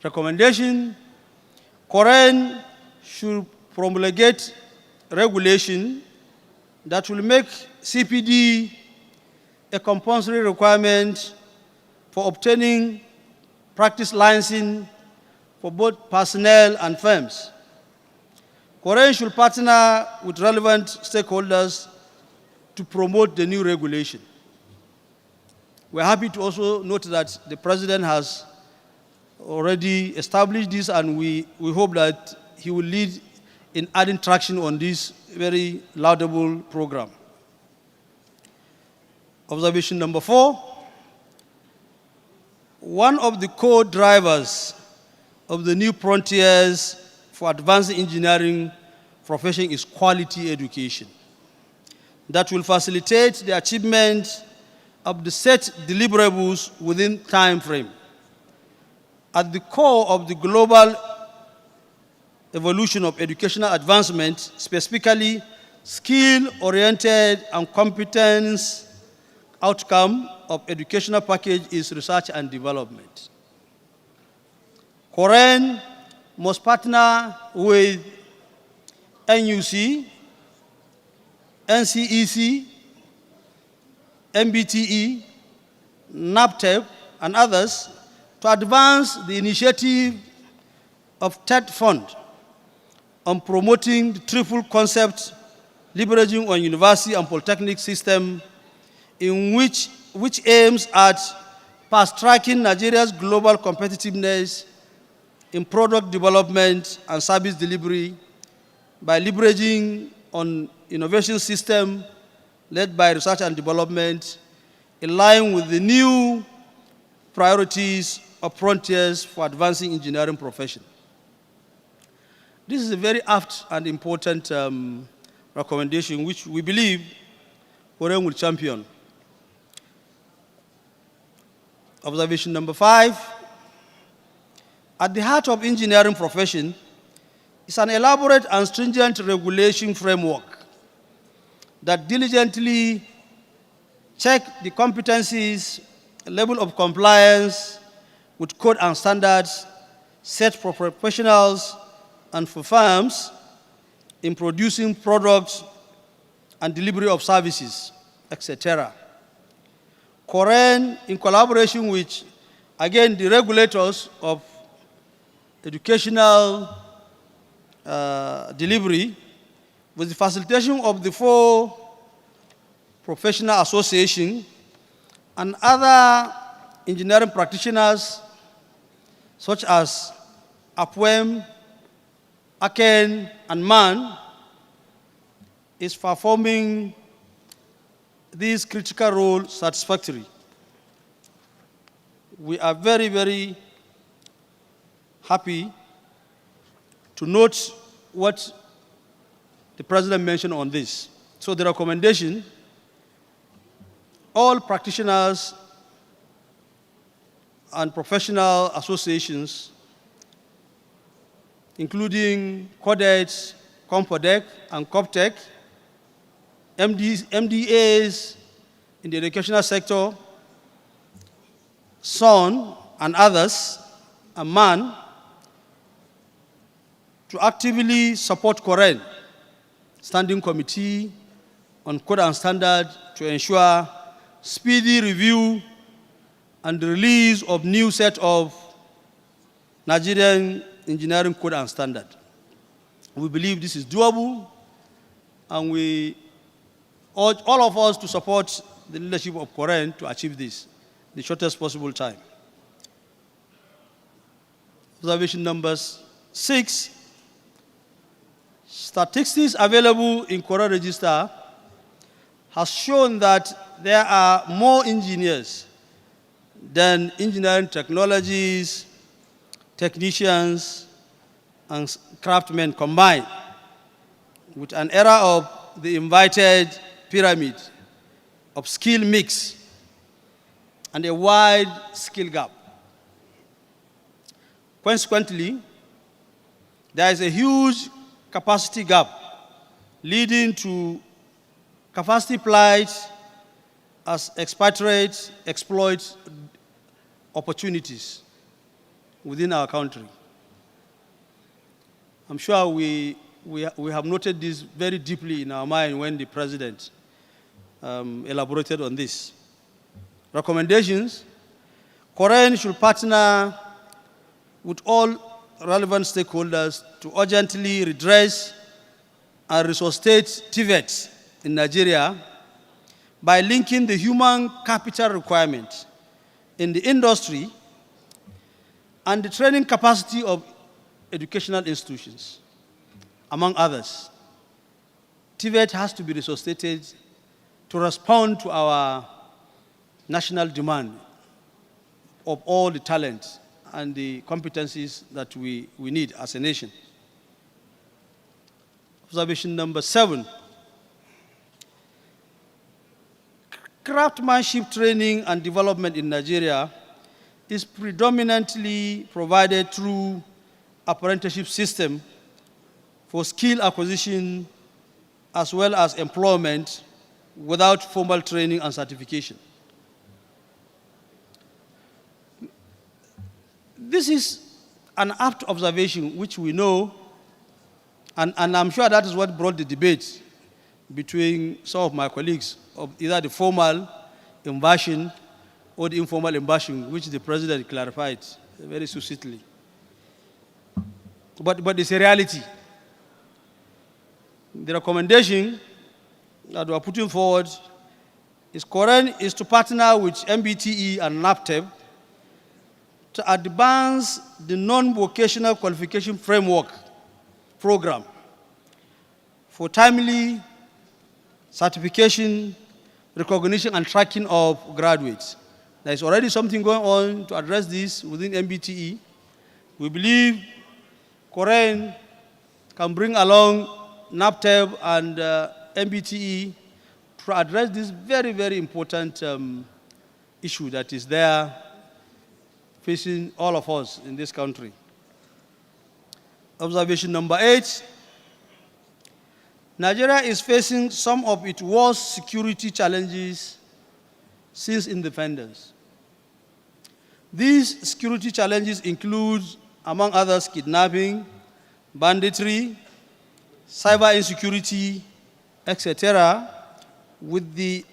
Recommendation: Coren should promulgate regulation that will make CPD a compulsory requirement for obtaining practice licensing for both personnel and firms. Coren should partner with relevant stakeholders to promote the new regulation. We're happy to also note that the President has already established this, and we hope that he will lead in adding traction on this very laudable program. Observation number 4, one of the core drivers of the new frontiers for advancing engineering profession is quality education that will facilitate the achievement of the set deliverables within time frame. At the core of the global evolution of educational advancement, specifically skill-oriented and competence outcome of educational package is research and development. Coren must partner with NUC, NCEC, MBTE, NAPTEP, and others to advance the initiative of TED Fund on promoting the triple concept leveraging on university and polytechnic system which aims at fast-tracking Nigeria's global competitiveness in product development and service delivery by leveraging on innovation system led by research and development in line with the new priorities of frontiers for advancing engineering profession. This is a very apt and important recommendation which we believe Coren will champion. Observation number 5. At the heart of engineering profession is an elaborate and stringent regulation framework that diligently check the competencies, level of compliance with code and standards set for professionals and for firms in producing products and delivery of services, etc. Coren, in collaboration with, again, the regulators of educational delivery, with the facilitation of the 4 professional associations and other engineering practitioners such as APWEM, AKEN, and MAN, is performing this critical role satisfactorily. We are very, very happy to note what the President mentioned on this. So the recommendation, all practitioners and professional associations, including CODEX, COMPODEC, and COPTEC, MDAs in the educational sector, SON, and others, and MAN, to actively support Coren Standing Committee on Code and Standard to ensure speedy review and the release of new set of Nigerian engineering code and standard. We believe this is doable, and we urge all of us to support the leadership of Coren to achieve this in the shortest possible time. Observation number 6. Statistics available in Coren Register has shown that there are more engineers than engineering technologies, technicians, and craftsmen combined, with an era of the invited pyramid of skill mix and a wide skill gap. Consequently, there is a huge capacity gap leading to capacity plight as expatriates exploit opportunities within our country. I'm sure we have noted this very deeply in our mind when the President elaborated on this. Recommendations: Coren should partner with all relevant stakeholders to urgently redress and resuscitate TVET in Nigeria by linking the human capital requirement in the industry and the training capacity of educational institutions, among others. TVET has to be resuscitated to respond to our national demand of all the talent and the competencies that we need as a nation. Observation number 7. Craftsmanship training and development in Nigeria is predominantly provided through apprenticeship system for skill acquisition as well as employment without formal training and certification. This is an apt observation which we know, and I'm sure that is what brought the debate between some of my colleagues of either the formal inversion or the informal inversion, which the president clarified very succinctly. But it's a reality. The recommendation that we are putting forward is to partner with MBTE and NAPTEP to advance the non-vocational qualification framework program for timely certification, recognition, and tracking of graduates. There is already something going on to address this within MBTE. We believe Coren can bring along NAPTEP and MBTE to address this very, very important issue that is there facing all of us in this country. Observation number 8. Nigeria is facing some of its worst security challenges since independence. These security challenges include, among others, kidnapping, banditry, cyber insecurity, etc., which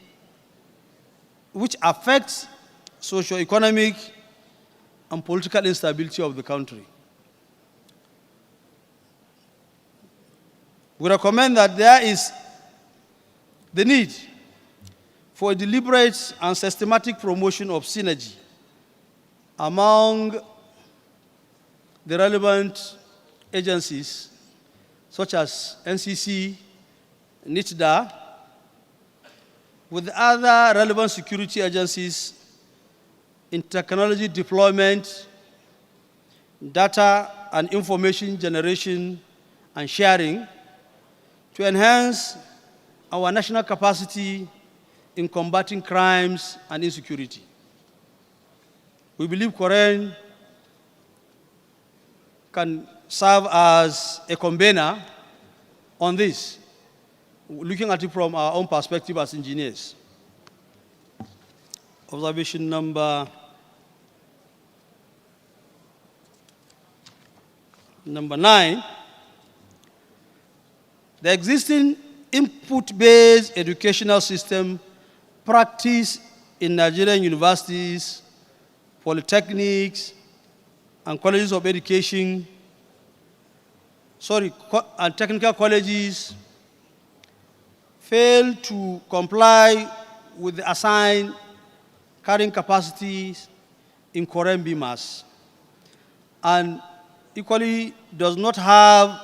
affects socio-economic and political instability of the country. We recommend that there is the need for a deliberate and systematic promotion of synergy among the relevant agencies such as NCC, NITDA, with other relevant security agencies in technology deployment, data and information generation and sharing to enhance our national capacity in combating crimes and insecurity. We believe Coren can serve as a convener on this, looking at it from our own perspective as engineers. Observation number 9. The existing input-based educational system practiced in Nigerian universities, polytechnics, and colleges of education, and technical colleges fail to comply with the assigned carrying capacities in Coren BMAS, and equally does not have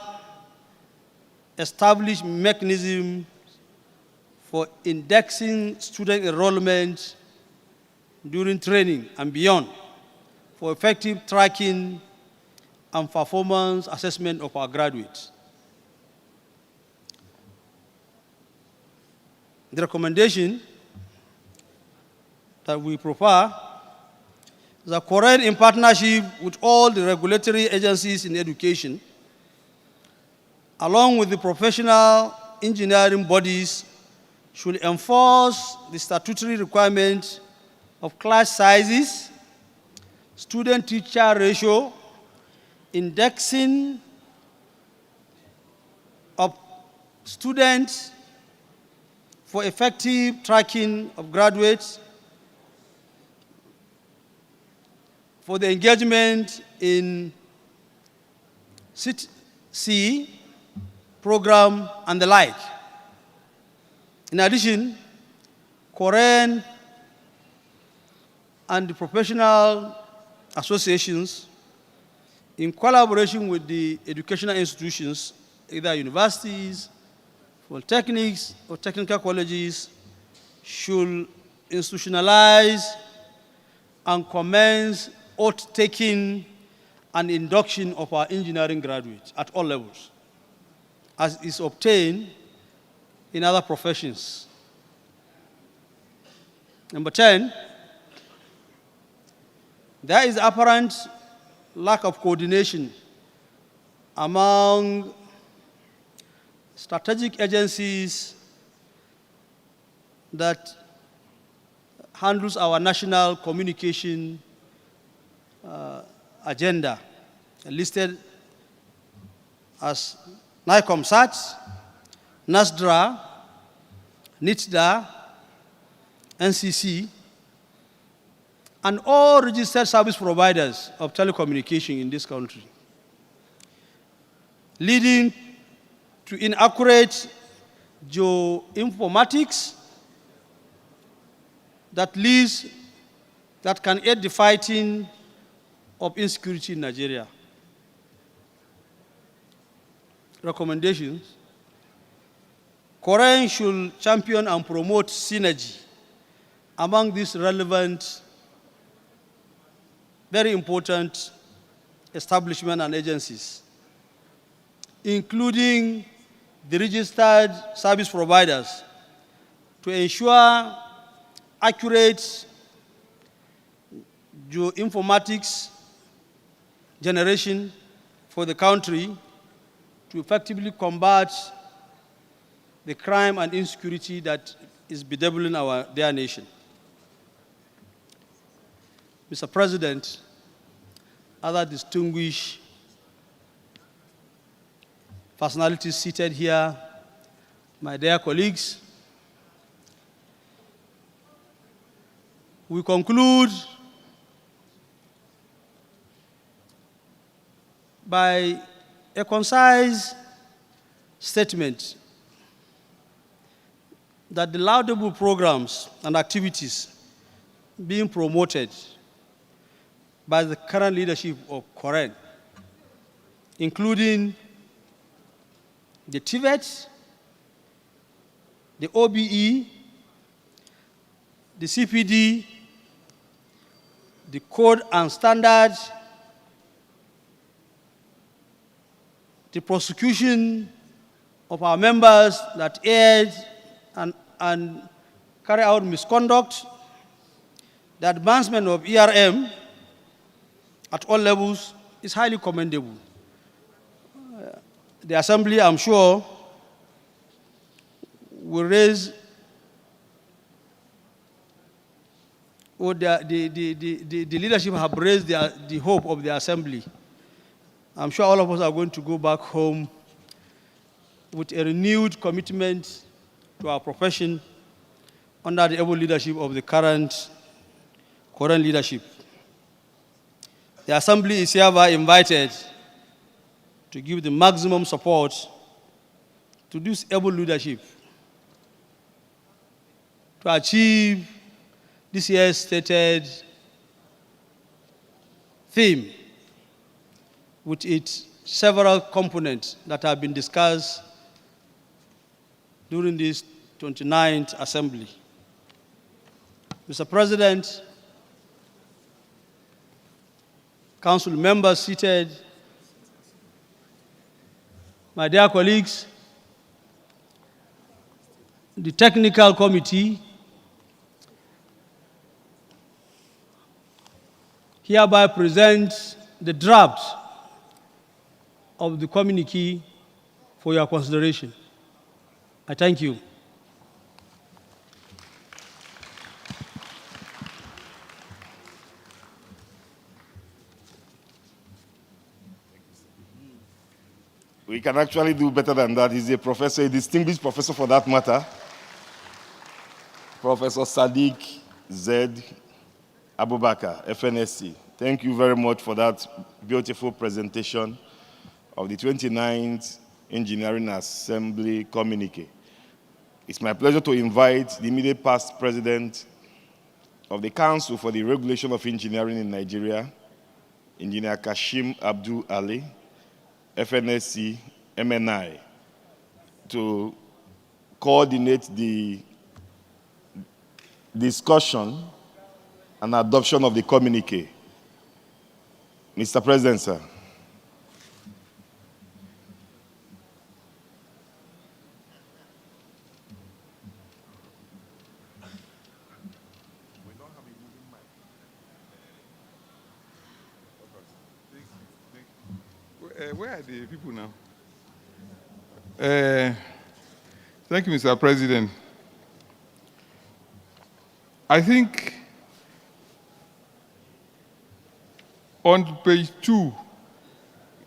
established mechanism for indexing student enrollment during training and beyond for effective tracking and performance assessment of our graduates. The recommendation that we prefer is that Coren, in partnership with all the regulatory agencies in education, along with the professional engineering bodies, should enforce the statutory requirement of class sizes, student-teacher ratio, indexing of students for effective tracking of graduates, for the engagement in CIT-C program and the like. In addition, Coren and the professional associations, in collaboration with the educational institutions, either universities, polytechnics, or technical colleges, should institutionalize and commence oath-taking and induction of our engineering graduates at all levels, as is obtained in other professions. Number 10, there is apparent lack of coordination among strategic agencies that handles our national communication agenda, listed as NICOMSAT, NASDRA, NITDA, NCC, and all registered service providers of telecommunication in this country, leading to inaccurate geoinformatics that can aid the fighting of insecurity in Nigeria. Recommendations: Coren should champion and promote synergy among these relevant, very important establishments and agencies, including the registered service providers, to ensure accurate geoinformatics generation for the country to effectively combat the crime and insecurity that is bedeviling our dear nation. Mr. President, other distinguished personalities seated here, my dear colleagues, we conclude by a concise statement that the laudable programs and activities being promoted by the current leadership of Coren, including the TVET, the OBE, the CPD, the code and standards, the prosecution of our members that aid and carry out misconduct, the advancement of ERM at all levels is highly commendable. The Assembly, I'm sure, will raise, or the leadership have raised the hope of the Assembly. I'm sure all of us are going to go back home with a renewed commitment to our profession under the able leadership of the current leadership. The Assembly is hereby invited to give the maximum support to this able leadership to achieve this year's stated theme with its several components that have been discussed during this 29th Assembly. Mr. President, Council members seated, my dear colleagues, the technical committee hereby presents the draft of the communique for your consideration. I thank you. We can actually do better than that. He's a professor, a distinguished professor for that matter. Professor Sadiq Z. Abubakar, FNSC. Thank you very much for that beautiful presentation of the 29th Engineering Assembly communique. It's my pleasure to invite the immediate past president of the Council for the Regulation of Engineering in Nigeria, Engineer Kashim Abdul Ali, FNSC, MNI, to coordinate the discussion and adoption of the communique. Mr. President, sir. Where are the people now? Thank you, Mr. President. I think on page 2,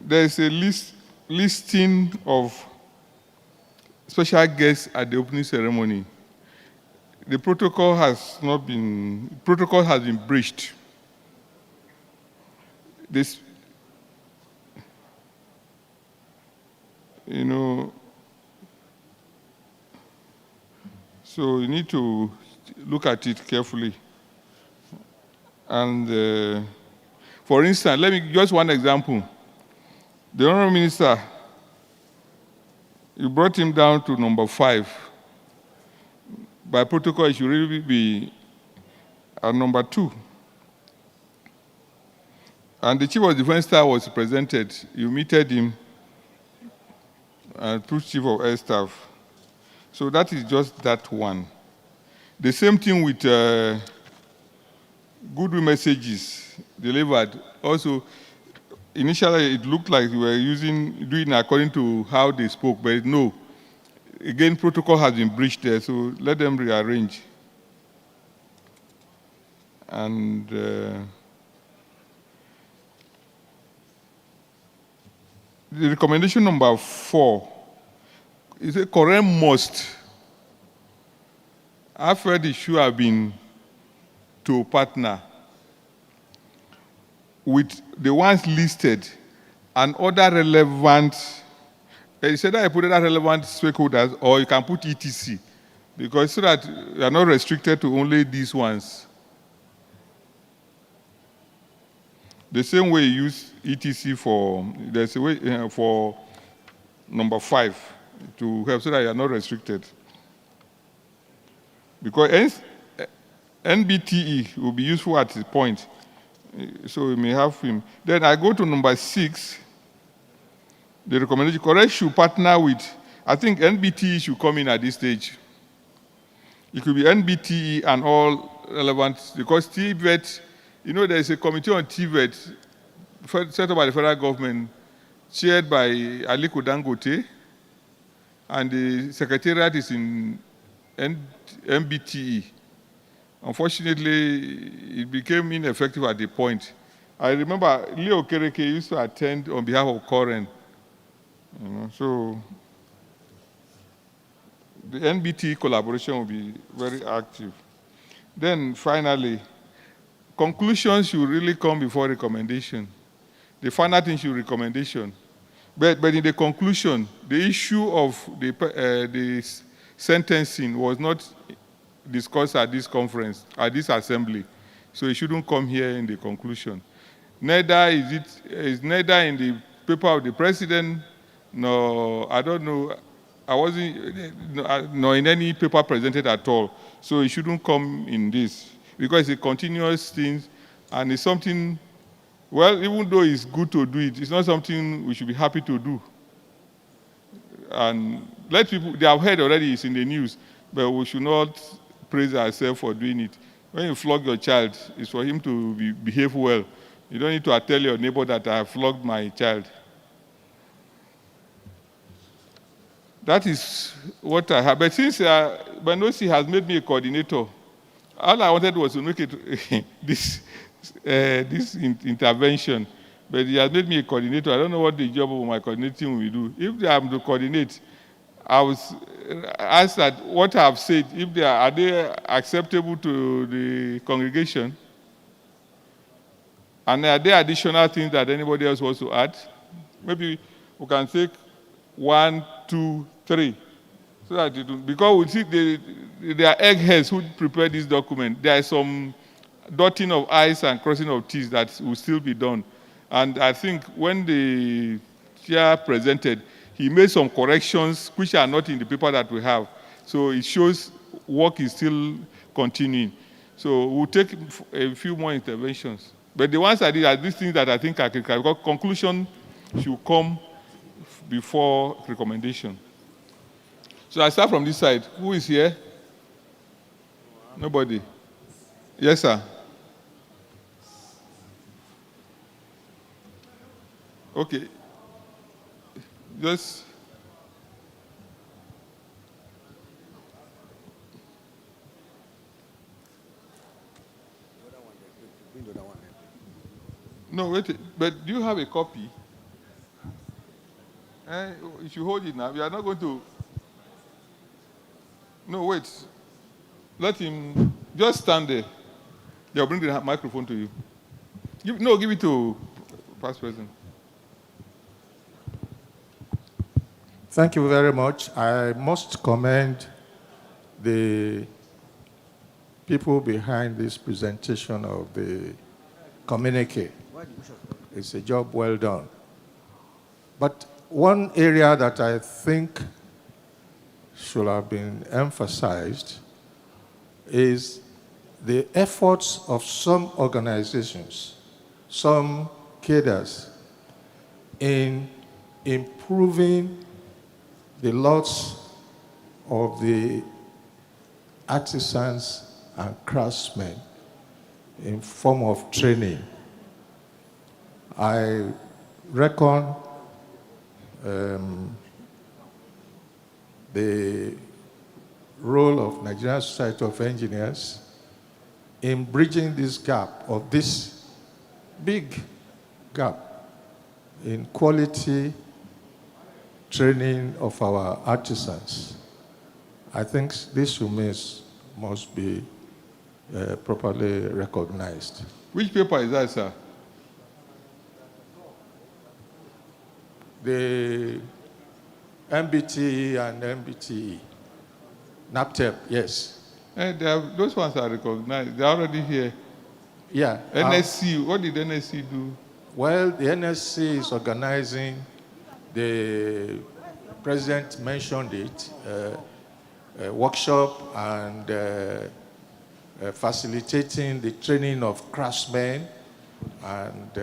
there's a listing of special guests at the opening ceremony. The protocol has been breached. This, so you need to look at it carefully. And for instance, let me just one example. The Honourable Minister, you brought him down to number 5. By protocol, it should really be at number 2. And the Chief of Defence Staff was presented. You meted him and put Chief of Air Staff. So that is just that one. The same thing with goodwill messages delivered. Also, initially it looked like we were doing according to how they spoke, but no. Again, protocol has been breached there, so let them rearrange. And the recommendation number 4 is a Coren must. I've heard it should have been to partner with the ones listed and other relevant. You said that I put other relevant stakeholders, or you can put ETC, because so that you are not restricted to only these ones. The same way you use ETC there's a way for number 5 to help so that you are not restricted. Because NBTE will be useful at this point, so we may have him. Then I go to number 6. The recommendation, correct, should partner with, I think NBTE should come in at this stage. It could be NBTE and all relevant, because TVET, there's a committee on TVET set up by the federal government, chaired by Aliko Dangote, and the secretariat is in NBTE. Unfortunately, it became ineffective at the point. I remember Leo Kereke used to attend on behalf of Coren. So the NBT collaboration will be very active. Then finally, conclusions should really come before recommendation. The final thing should be recommendation. But in the conclusion, the issue of the sentencing was not discussed at this conference, at this assembly. So it shouldn't come here in the conclusion. Neither is neither in the paper of the president, nor, I don't know, I wasn't, nor in any paper presented at all. So it shouldn't come in this, because it's a continuous thing, and it's something, well, even though it's good to do it, it's not something we should be happy to do. And let people, they have heard already, it's in the news, but we should not praise ourselves for doing it. When you flog your child, it's for him to behave well. You don't need to tell your neighbor that I have flogged my child. That is what I have. But since Banosi has made me a coordinator, all I wanted was to make it this intervention. But he has made me a coordinator. I don't know what the job of my coordinating will do. If I am to coordinate, I was asked that what I have said, if are they acceptable to the congregation? And are there additional things that anybody else wants to add? Maybe we can take 1, 2, 3. So that because we see there are eggheads who prepared this document. There is some dotting of I's and crossing of T's that will still be done. And I think when the chair presented, he made some corrections which are not in the paper that we have. So it shows work is still continuing. So we'll take a few more interventions. But the ones I did are these things that I think are critical, because conclusion should come before recommendation. So I start from this side. Who is here? Nobody. Yes, sir. Okay. Just No, wait. But do you have a copy? You should hold it now. We are not going to. No, wait. Let him just stand there. They'll bring the microphone to you. Give it to past president. Thank you very much. I must commend the people behind this presentation of the communique. It's a job well done. But one area that I think should have been emphasized is the efforts of some organizations, some cadres, in improving the lots of the artisans and craftsmen in form of training. I reckon the role of Nigerian Society of Engineers in bridging this gap, or this big gap in quality training of our artisans. I think this must be properly recognized. Which paper is that, sir? The MBTE and MBTE. NAPTEP, yes. Those ones are recognized. They're already here. Yeah. NSC, what did NSC do? Well, the NSC is organizing, the president mentioned it, a workshop and facilitating the training of craftsmen and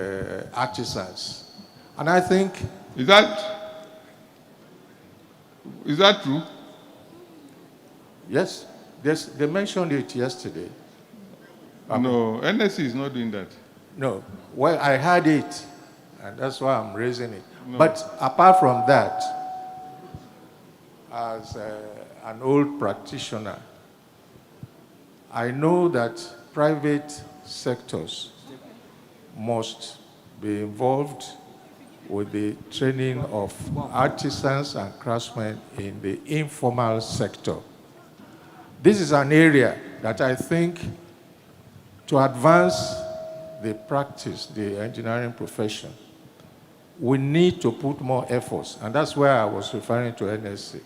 artisans. And I think... Is that true? Yes, they mentioned it yesterday. No, NSC is not doing that. No, well, I heard it, and that's why I'm raising it. No. But apart from that, as an old practitioner, I know that private sectors must be involved with the training of artisans and craftsmen in the informal sector. This is an area that I think, to advance the practice, the engineering profession, we need to put more efforts, and that's where I was referring to NSC.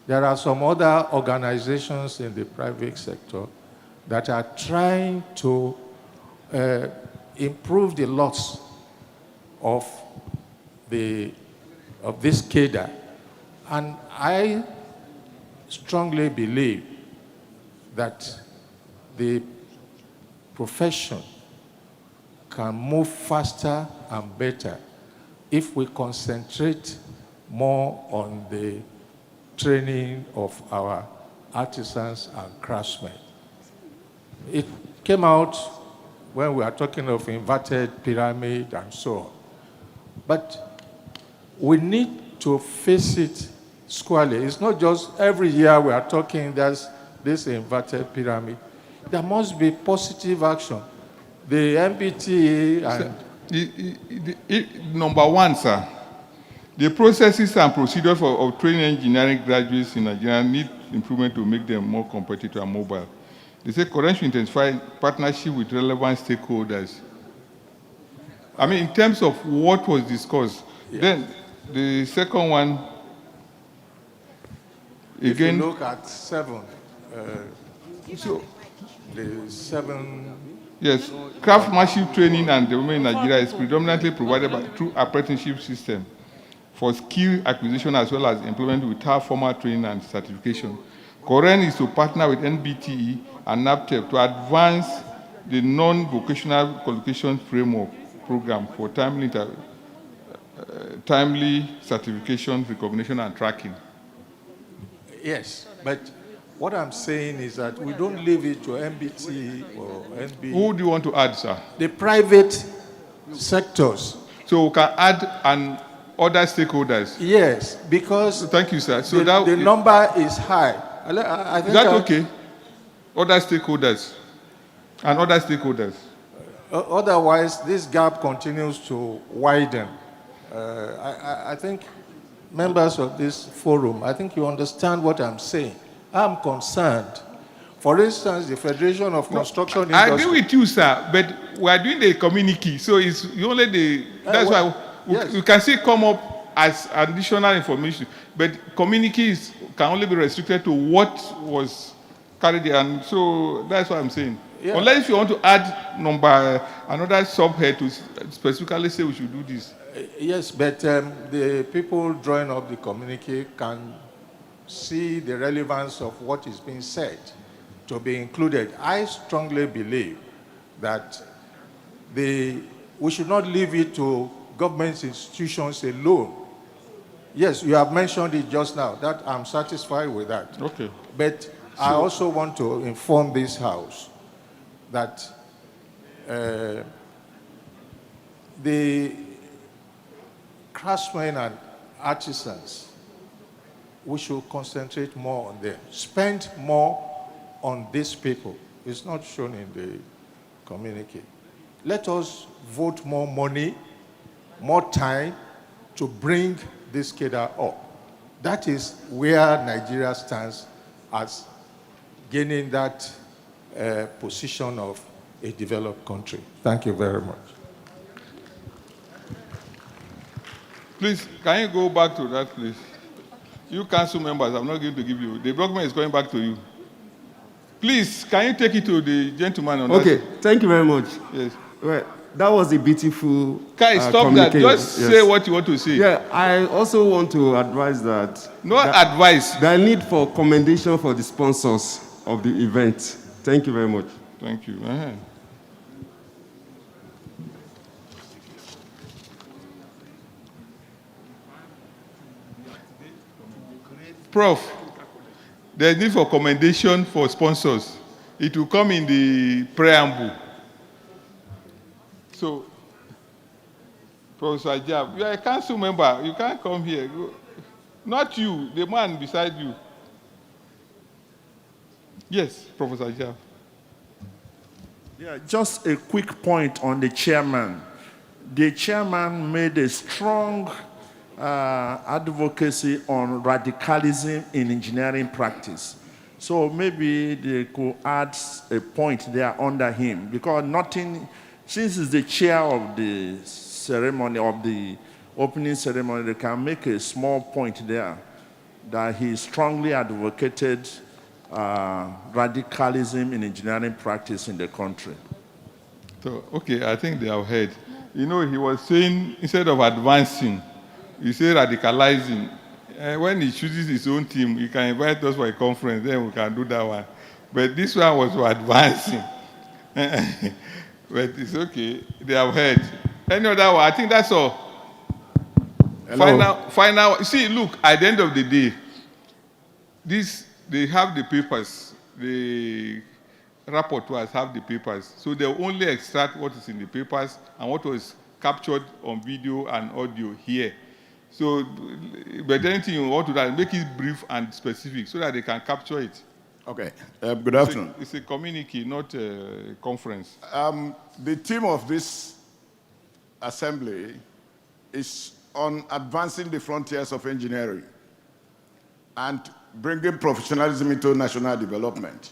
There are some other organizations in the private sector that are trying to improve the lots of this cadre, and I strongly believe that the profession can move faster and better if we concentrate more on the training of our artisans and craftsmen. It came out when we are talking of inverted pyramid and so on. But we need to face it squarely. It's not just every year we are talking there's this inverted pyramid. There must be positive action. The MBTA and... Number one, sir, the processes and procedures of training engineering graduates in Nigeria need improvement to make them more competitive and mobile. They say Coren should intensify partnership with relevant stakeholders. I mean, in terms of what was discussed. Yeah. Then the second one, if you look at 7, the 7... Yes, craftsmanship training and development in Nigeria is predominantly provided through apprenticeship system for skill acquisition as well as employment without formal training and certification. Coren is to partner with NBTE and NAPTEP to advance the non-vocational qualification framework program for timely certification, recognition, and tracking. Yes, but what I'm saying is that we don't leave it to MBT or NB. Who do you want to add, sir? The private sectors. So we can add other stakeholders? Yes, because... Thank you, sir. So the number is high. I think is that okay? Other stakeholders and other stakeholders? Otherwise, this gap continues to widen. I think members of this forum, I think you understand what I'm saying. I'm concerned. For instance, the Federation of Construction Industry. I agree with you, sir, but we are doing the communique, so it's only the. That's why we can still come up as additional information, but communiques can only be restricted to what was carried, and so that's what I'm saying. Yeah. Unless you want to add another subhead to specifically say we should do this. Yes, but the people drawing up the communique can see the relevance of what is being said to be included. I strongly believe that we should not leave it to government institutions alone. Yes, you have mentioned it just now. That I'm satisfied with that. Okay. But I also want to inform this House that the craftsmen and artisans, we should concentrate more on them, spend more on these people. It's not shown in the communique. Let us vote more money, more time to bring this cadre up. That is where Nigeria stands as gaining that position of a developed country. Thank you very much. Please, can you go back to that, please? You council members, I'm not going to give you. The document is going back to you. Please, can you take it to the gentleman on that? Okay, thank you very much. Yes. Well, that was a beautiful Can you stop that? Just say what you want to say. Yeah, I also want to advise that... advice. The need for commendation for the sponsors of the event. Thank you very much. Thank you. Prof, there's need for commendation for sponsors. It will come in the preamble. So, Professor Ajab, you are a council member. You can't come here. Not you, the man beside you. Yes, Professor Ajab. Yeah, just a quick point on the chairman. The chairman made a strong advocacy on radicalism in engineering practice. So maybe they could add a point there under him, because nothing, since he's the chair of the ceremony, of the opening ceremony, they can make a small point there that he strongly advocated radicalism in engineering practice in the country. So, okay, I think they have heard. You know, he was saying, instead of advancing, you say radicalizing. When he chooses his own team, he can invite us for a conference, then we can do that one. But this one was for advancing. But it's okay, they have heard. Any other one? I think that's all. Final. See, look, at the end of the day, they have the papers. The rapporteurs have the papers. So they'll only extract what is in the papers and what was captured on video and audio here. So, but anything you want to do, make it brief and specific so that they can capture it. Okay. Good afternoon. It's a communique, not a conference. The theme of this assembly is on advancing the frontiers of engineering and bringing professionalism into national development.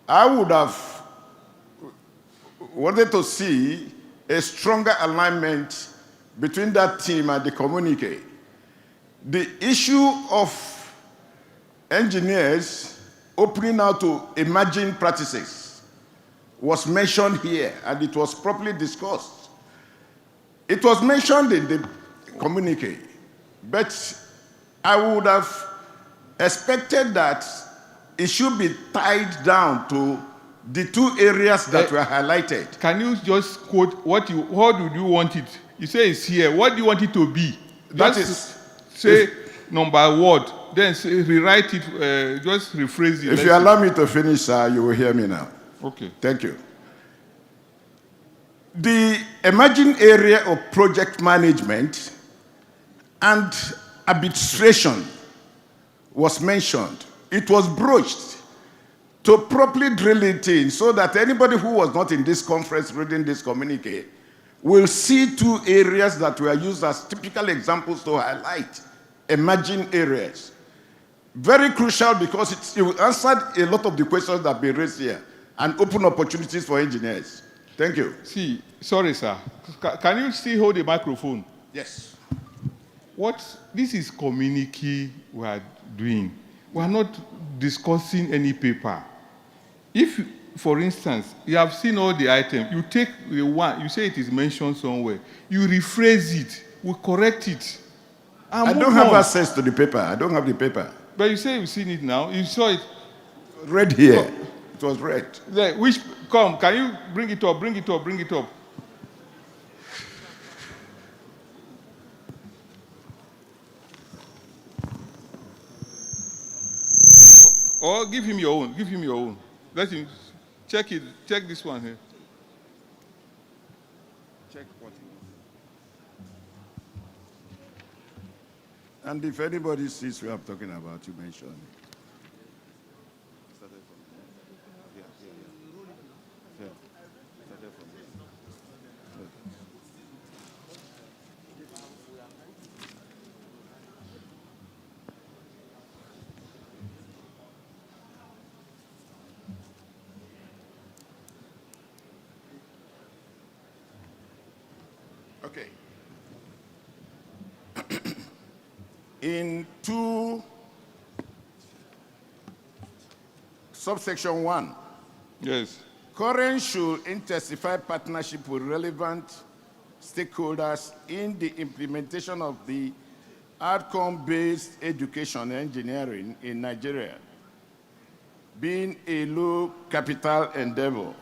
I would have wanted to see a stronger alignment between that theme and the communique. The issue of engineers opening out to emerging practices was mentioned here, and it was properly discussed. It was mentioned in the communique, but I would have expected that it should be tied down to the two areas that were highlighted. Can you just quote how do you want it? You say it's here. What do you want it to be? That is... Say number word, then rewrite it, just rephrase it. If you allow me to finish, sir, you will hear me now. Okay. Thank you. The emerging area of project management and arbitration was mentioned. It was broached. to properly drill it in so that anybody who was not in this conference reading this communique will see two areas that were used as typical examples to highlight emerging areas. Very crucial because it will answer a lot of the questions that have been raised here and open opportunities for engineers. Thank you. See, sorry, sir. Can you still hold the microphone? Yes. This is communique we are doing. We are not discussing any paper. If, for instance, you have seen all the items, you take the one, you say it is mentioned somewhere, you rephrase it, we correct it. I don't have access to the paper. I don't have the paper. But you say you've seen it now. You saw it. Read here. It was read. Come, can you bring it up, bring it up, bring it up? Or give him your own, give him your own. Let him check it, check this one here. Check what And if anybody sees what I'm talking about, you mention it. Okay. In subsection 1, yes, Coren should intensify partnership with relevant stakeholders in the implementation of the outcome-based education engineering in Nigeria, being a low capital endeavor.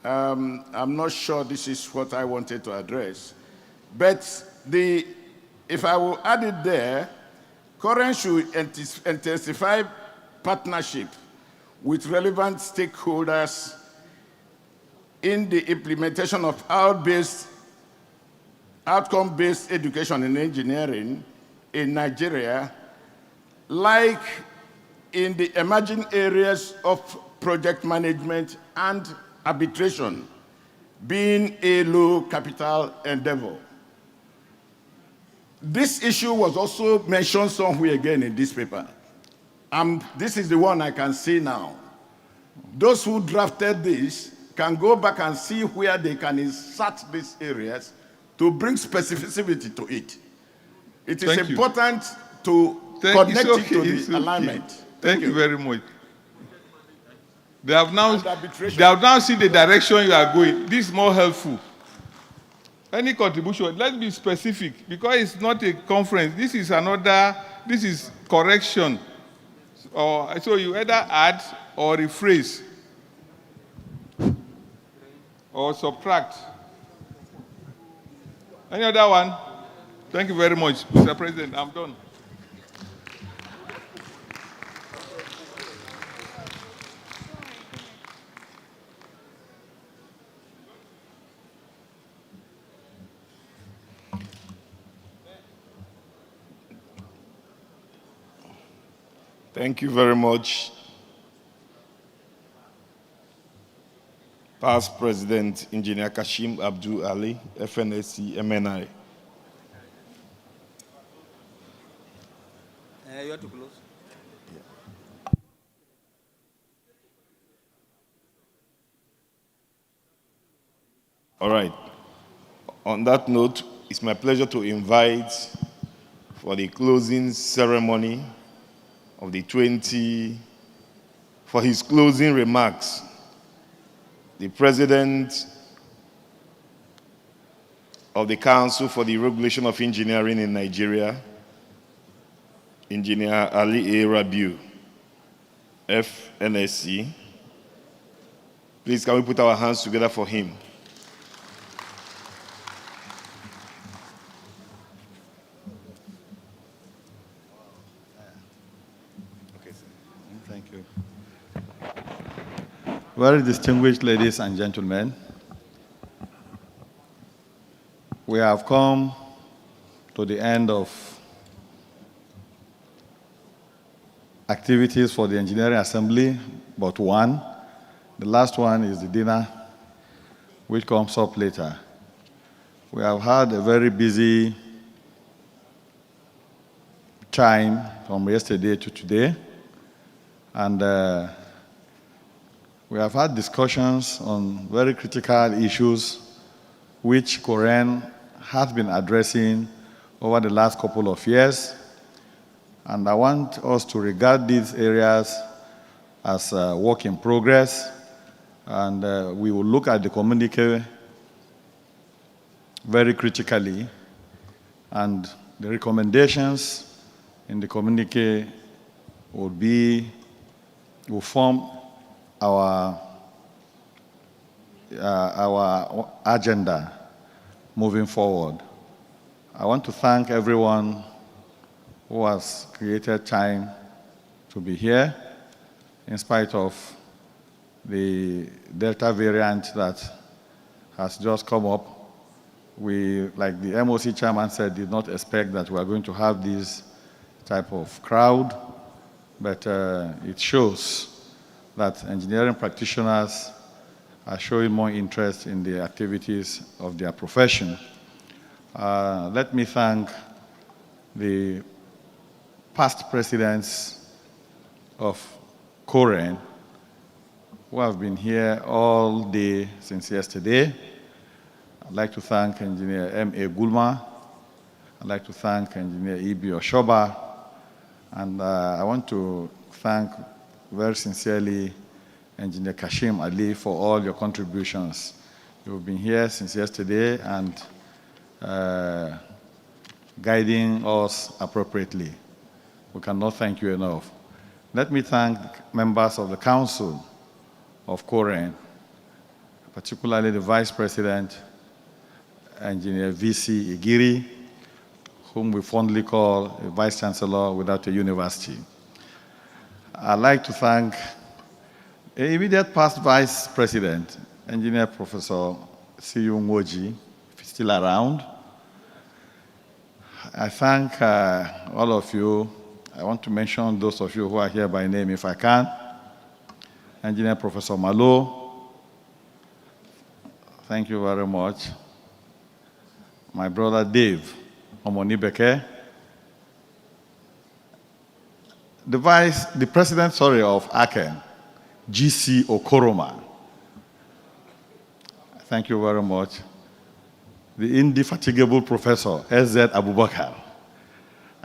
I'm not sure this is what I wanted to address, but if I will add it there, Coren should intensify partnership with relevant stakeholders in the implementation of outcome-based education in engineering in Nigeria, like in the emerging areas of project management and arbitration, being a low capital endeavor. This issue was also mentioned somewhere again in this paper. This is the one I can see now. Those who drafted this can go back and see where they can insert these areas to bring specificity to it. It is important to connect it to the alignment. Thank you very much. They have now seen the direction you are going. This is more helpful. Any contribution, let's be specific, because it's not a conference. This is correction. So you either add or rephrase or subtract. Any other one? Thank you very much, Mr. President. I'm done. Thank you very much, Past President Engineer Kashim Abdul Ali, FNSC, MNI. You have to close. All right. On that note, it's my pleasure to invite for the closing ceremony of the for his closing remarks, the President of the Council for the Regulation of Engineering in Nigeria, Engineer Ali A. Rabiu, FNSC. Please, can we put our hands together for him? Thank you. Very distinguished ladies and gentlemen, we have come to the end of activities for the Engineering Assembly, but one. The last one is the dinner, which comes up later. We have had a very busy time from yesterday to today, and we have had discussions on very critical issues which Coren has been addressing over the last couple of years. And I want us to regard these areas as a work in progress, and we will look at the communique very critically, and the recommendations in the communique will form our agenda moving forward. I want to thank everyone who has created time to be here in spite of the Delta variant that has just come up. We, like the MOC chairman said, did not expect that we are going to have this type of crowd, but it shows that engineering practitioners are showing more interest in the activities of their profession. Let me thank the past presidents of Coren who have been here all day since yesterday. I'd like to thank Engineer M.A. Gulma. I'd like to thank Engineer E.B. Oshoba. And I want to thank very sincerely Engineer Kashim Ali for all your contributions. You've been here since yesterday and guiding us appropriately. We cannot thank you enough. Let me thank members of the Council of Coren, particularly the Vice President, Engineer V.C. Igiri, whom we fondly call a Vice Chancellor without a university. I'd like to thank the immediate past Vice President, Engineer Professor C.U. Moji, if he's still around. I thank all of you. I want to mention those of you who are here by name, if I can. Engineer Professor Malo, thank you very much. My brother Dave Omonibeke, the president, of ACEN, G.C. Okoroma. Thank you very much. The indefatigable professor, S.Z. Abubakar.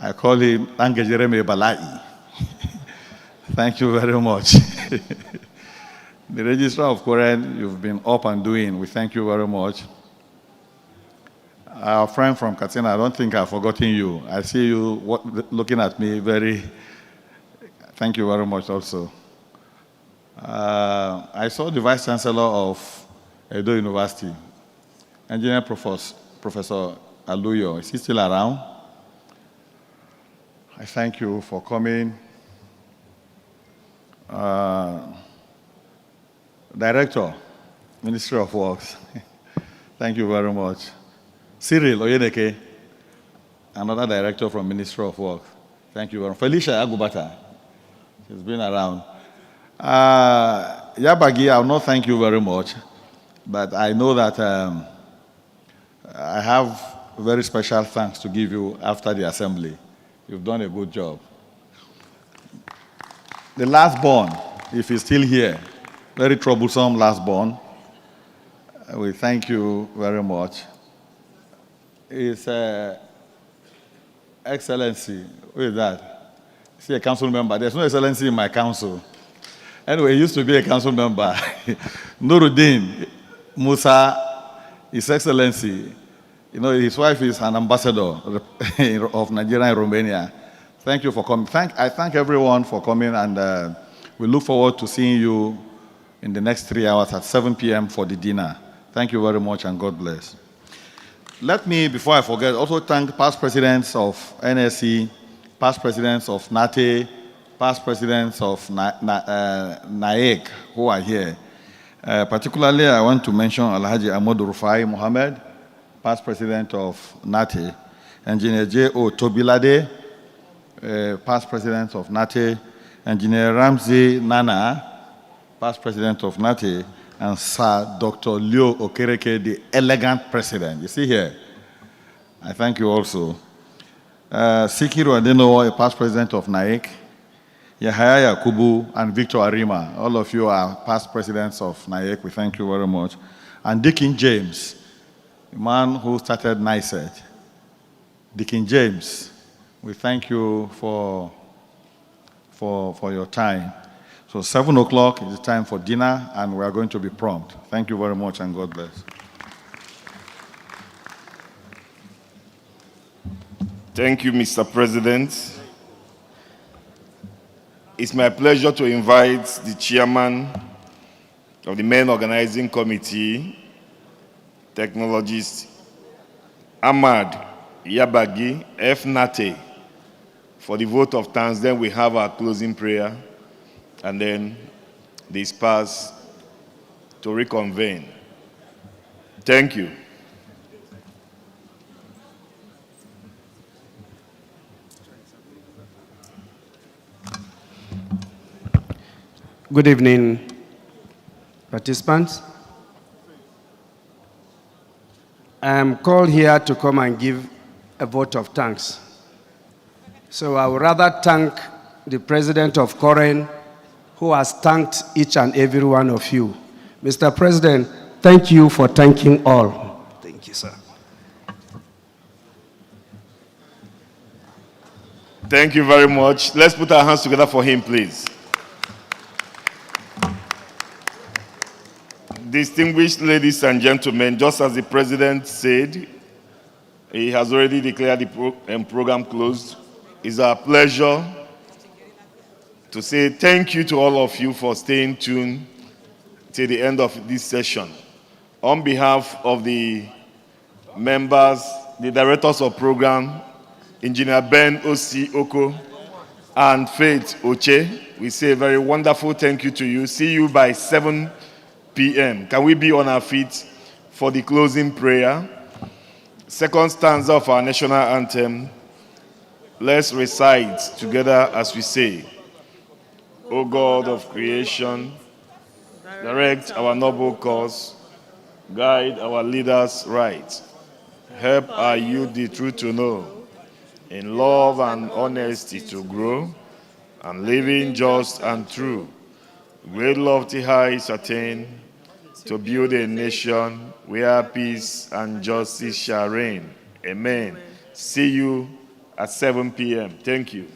I call him Angejereme Balai. Thank you very much. The Registrar of Coren, you've been up and doing. We thank you very much. Our friend from Katsina, I don't think I've forgotten you. I see you looking at me very, thank you very much also. I saw the Vice Chancellor of Edo University, Engineer Professor Aluyo. Is he still around? I thank you for coming. Director, Ministry of Works, thank you very much. Cyril Oyedeke, another director from Ministry of Works, thank you very much. Felicia Agubata, she's been around. Yabagi, I will not thank you very much, but I know that I have very special thanks to give you after the assembly. You've done a good job. The last born, if he's still here, very troublesome last born, we thank you very much. His Excellency, who is that? Is he a council member? There's no excellency in my council. Anyway, he used to be a council member. Nuruddin Musa, His Excellency. You know, his wife is an ambassador of Nigeria and Romania. Thank you for coming. I thank everyone for coming, and we look forward to seeing you in the next 3 hours at 7 p.m. for the dinner. Thank you very much, and God bless. Let me, before I forget, also thank past presidents of NSC, past presidents of NATE, past presidents of NAEC, who are here. Particularly, I want to mention Alhaji Ahmad Rufai Mohammed, past president of NATE, Engineer J.O. Tobilade, past president of NATE, Engineer Ramsey Nana, past president of NATE, and Sir Dr. Leo Okereke, the elegant president. You see here. I thank you also. Sikiru Adeno, a past president of NAEC, Yahaya Yakubu, and Victor Arima. All of you are past presidents of NAEC. We thank you very much. And Dickin James, the man who started NICET. Dickin James, we thank you for your time. So 7 o'clock is the time for dinner, and we are going to be prompt. Thank you very much, and God bless. Thank you, Mr. President. It's my pleasure to invite the chairman of the main organizing committee, technologist Ahmad Yabagi, FNATE, for the vote of thanks. Then we have our closing prayer, and then disperse to reconvene. Thank you. Good evening, participants. I am called here to come and give a vote of thanks. So I would rather thank the president of Coren, who has thanked each and every one of you. Mr. President, thank you for thanking all. Thank you, sir. Thank you very much. Let's put our hands together for him, please. Distinguished ladies and gentlemen, just as the president said, he has already declared the program closed. It's our pleasure to say thank you to all of you for staying tuned till the end of this session. On behalf of the members, the directors of program, Engineer Ben Osi Oko and Faith Oche, we say a very wonderful thank you to you. See you by 7 p.m. Can we be on our feet for the closing prayer? Second stanza of our national anthem. Let's recite together as we say, O God of creation, direct our noble cause, guide our leaders right, help our youth the truth to know, in love and honesty to grow, and living just and true, great lofty heights attain, to build a nation where peace and justice shall reign. Amen. See you at 7 p.m. Thank you.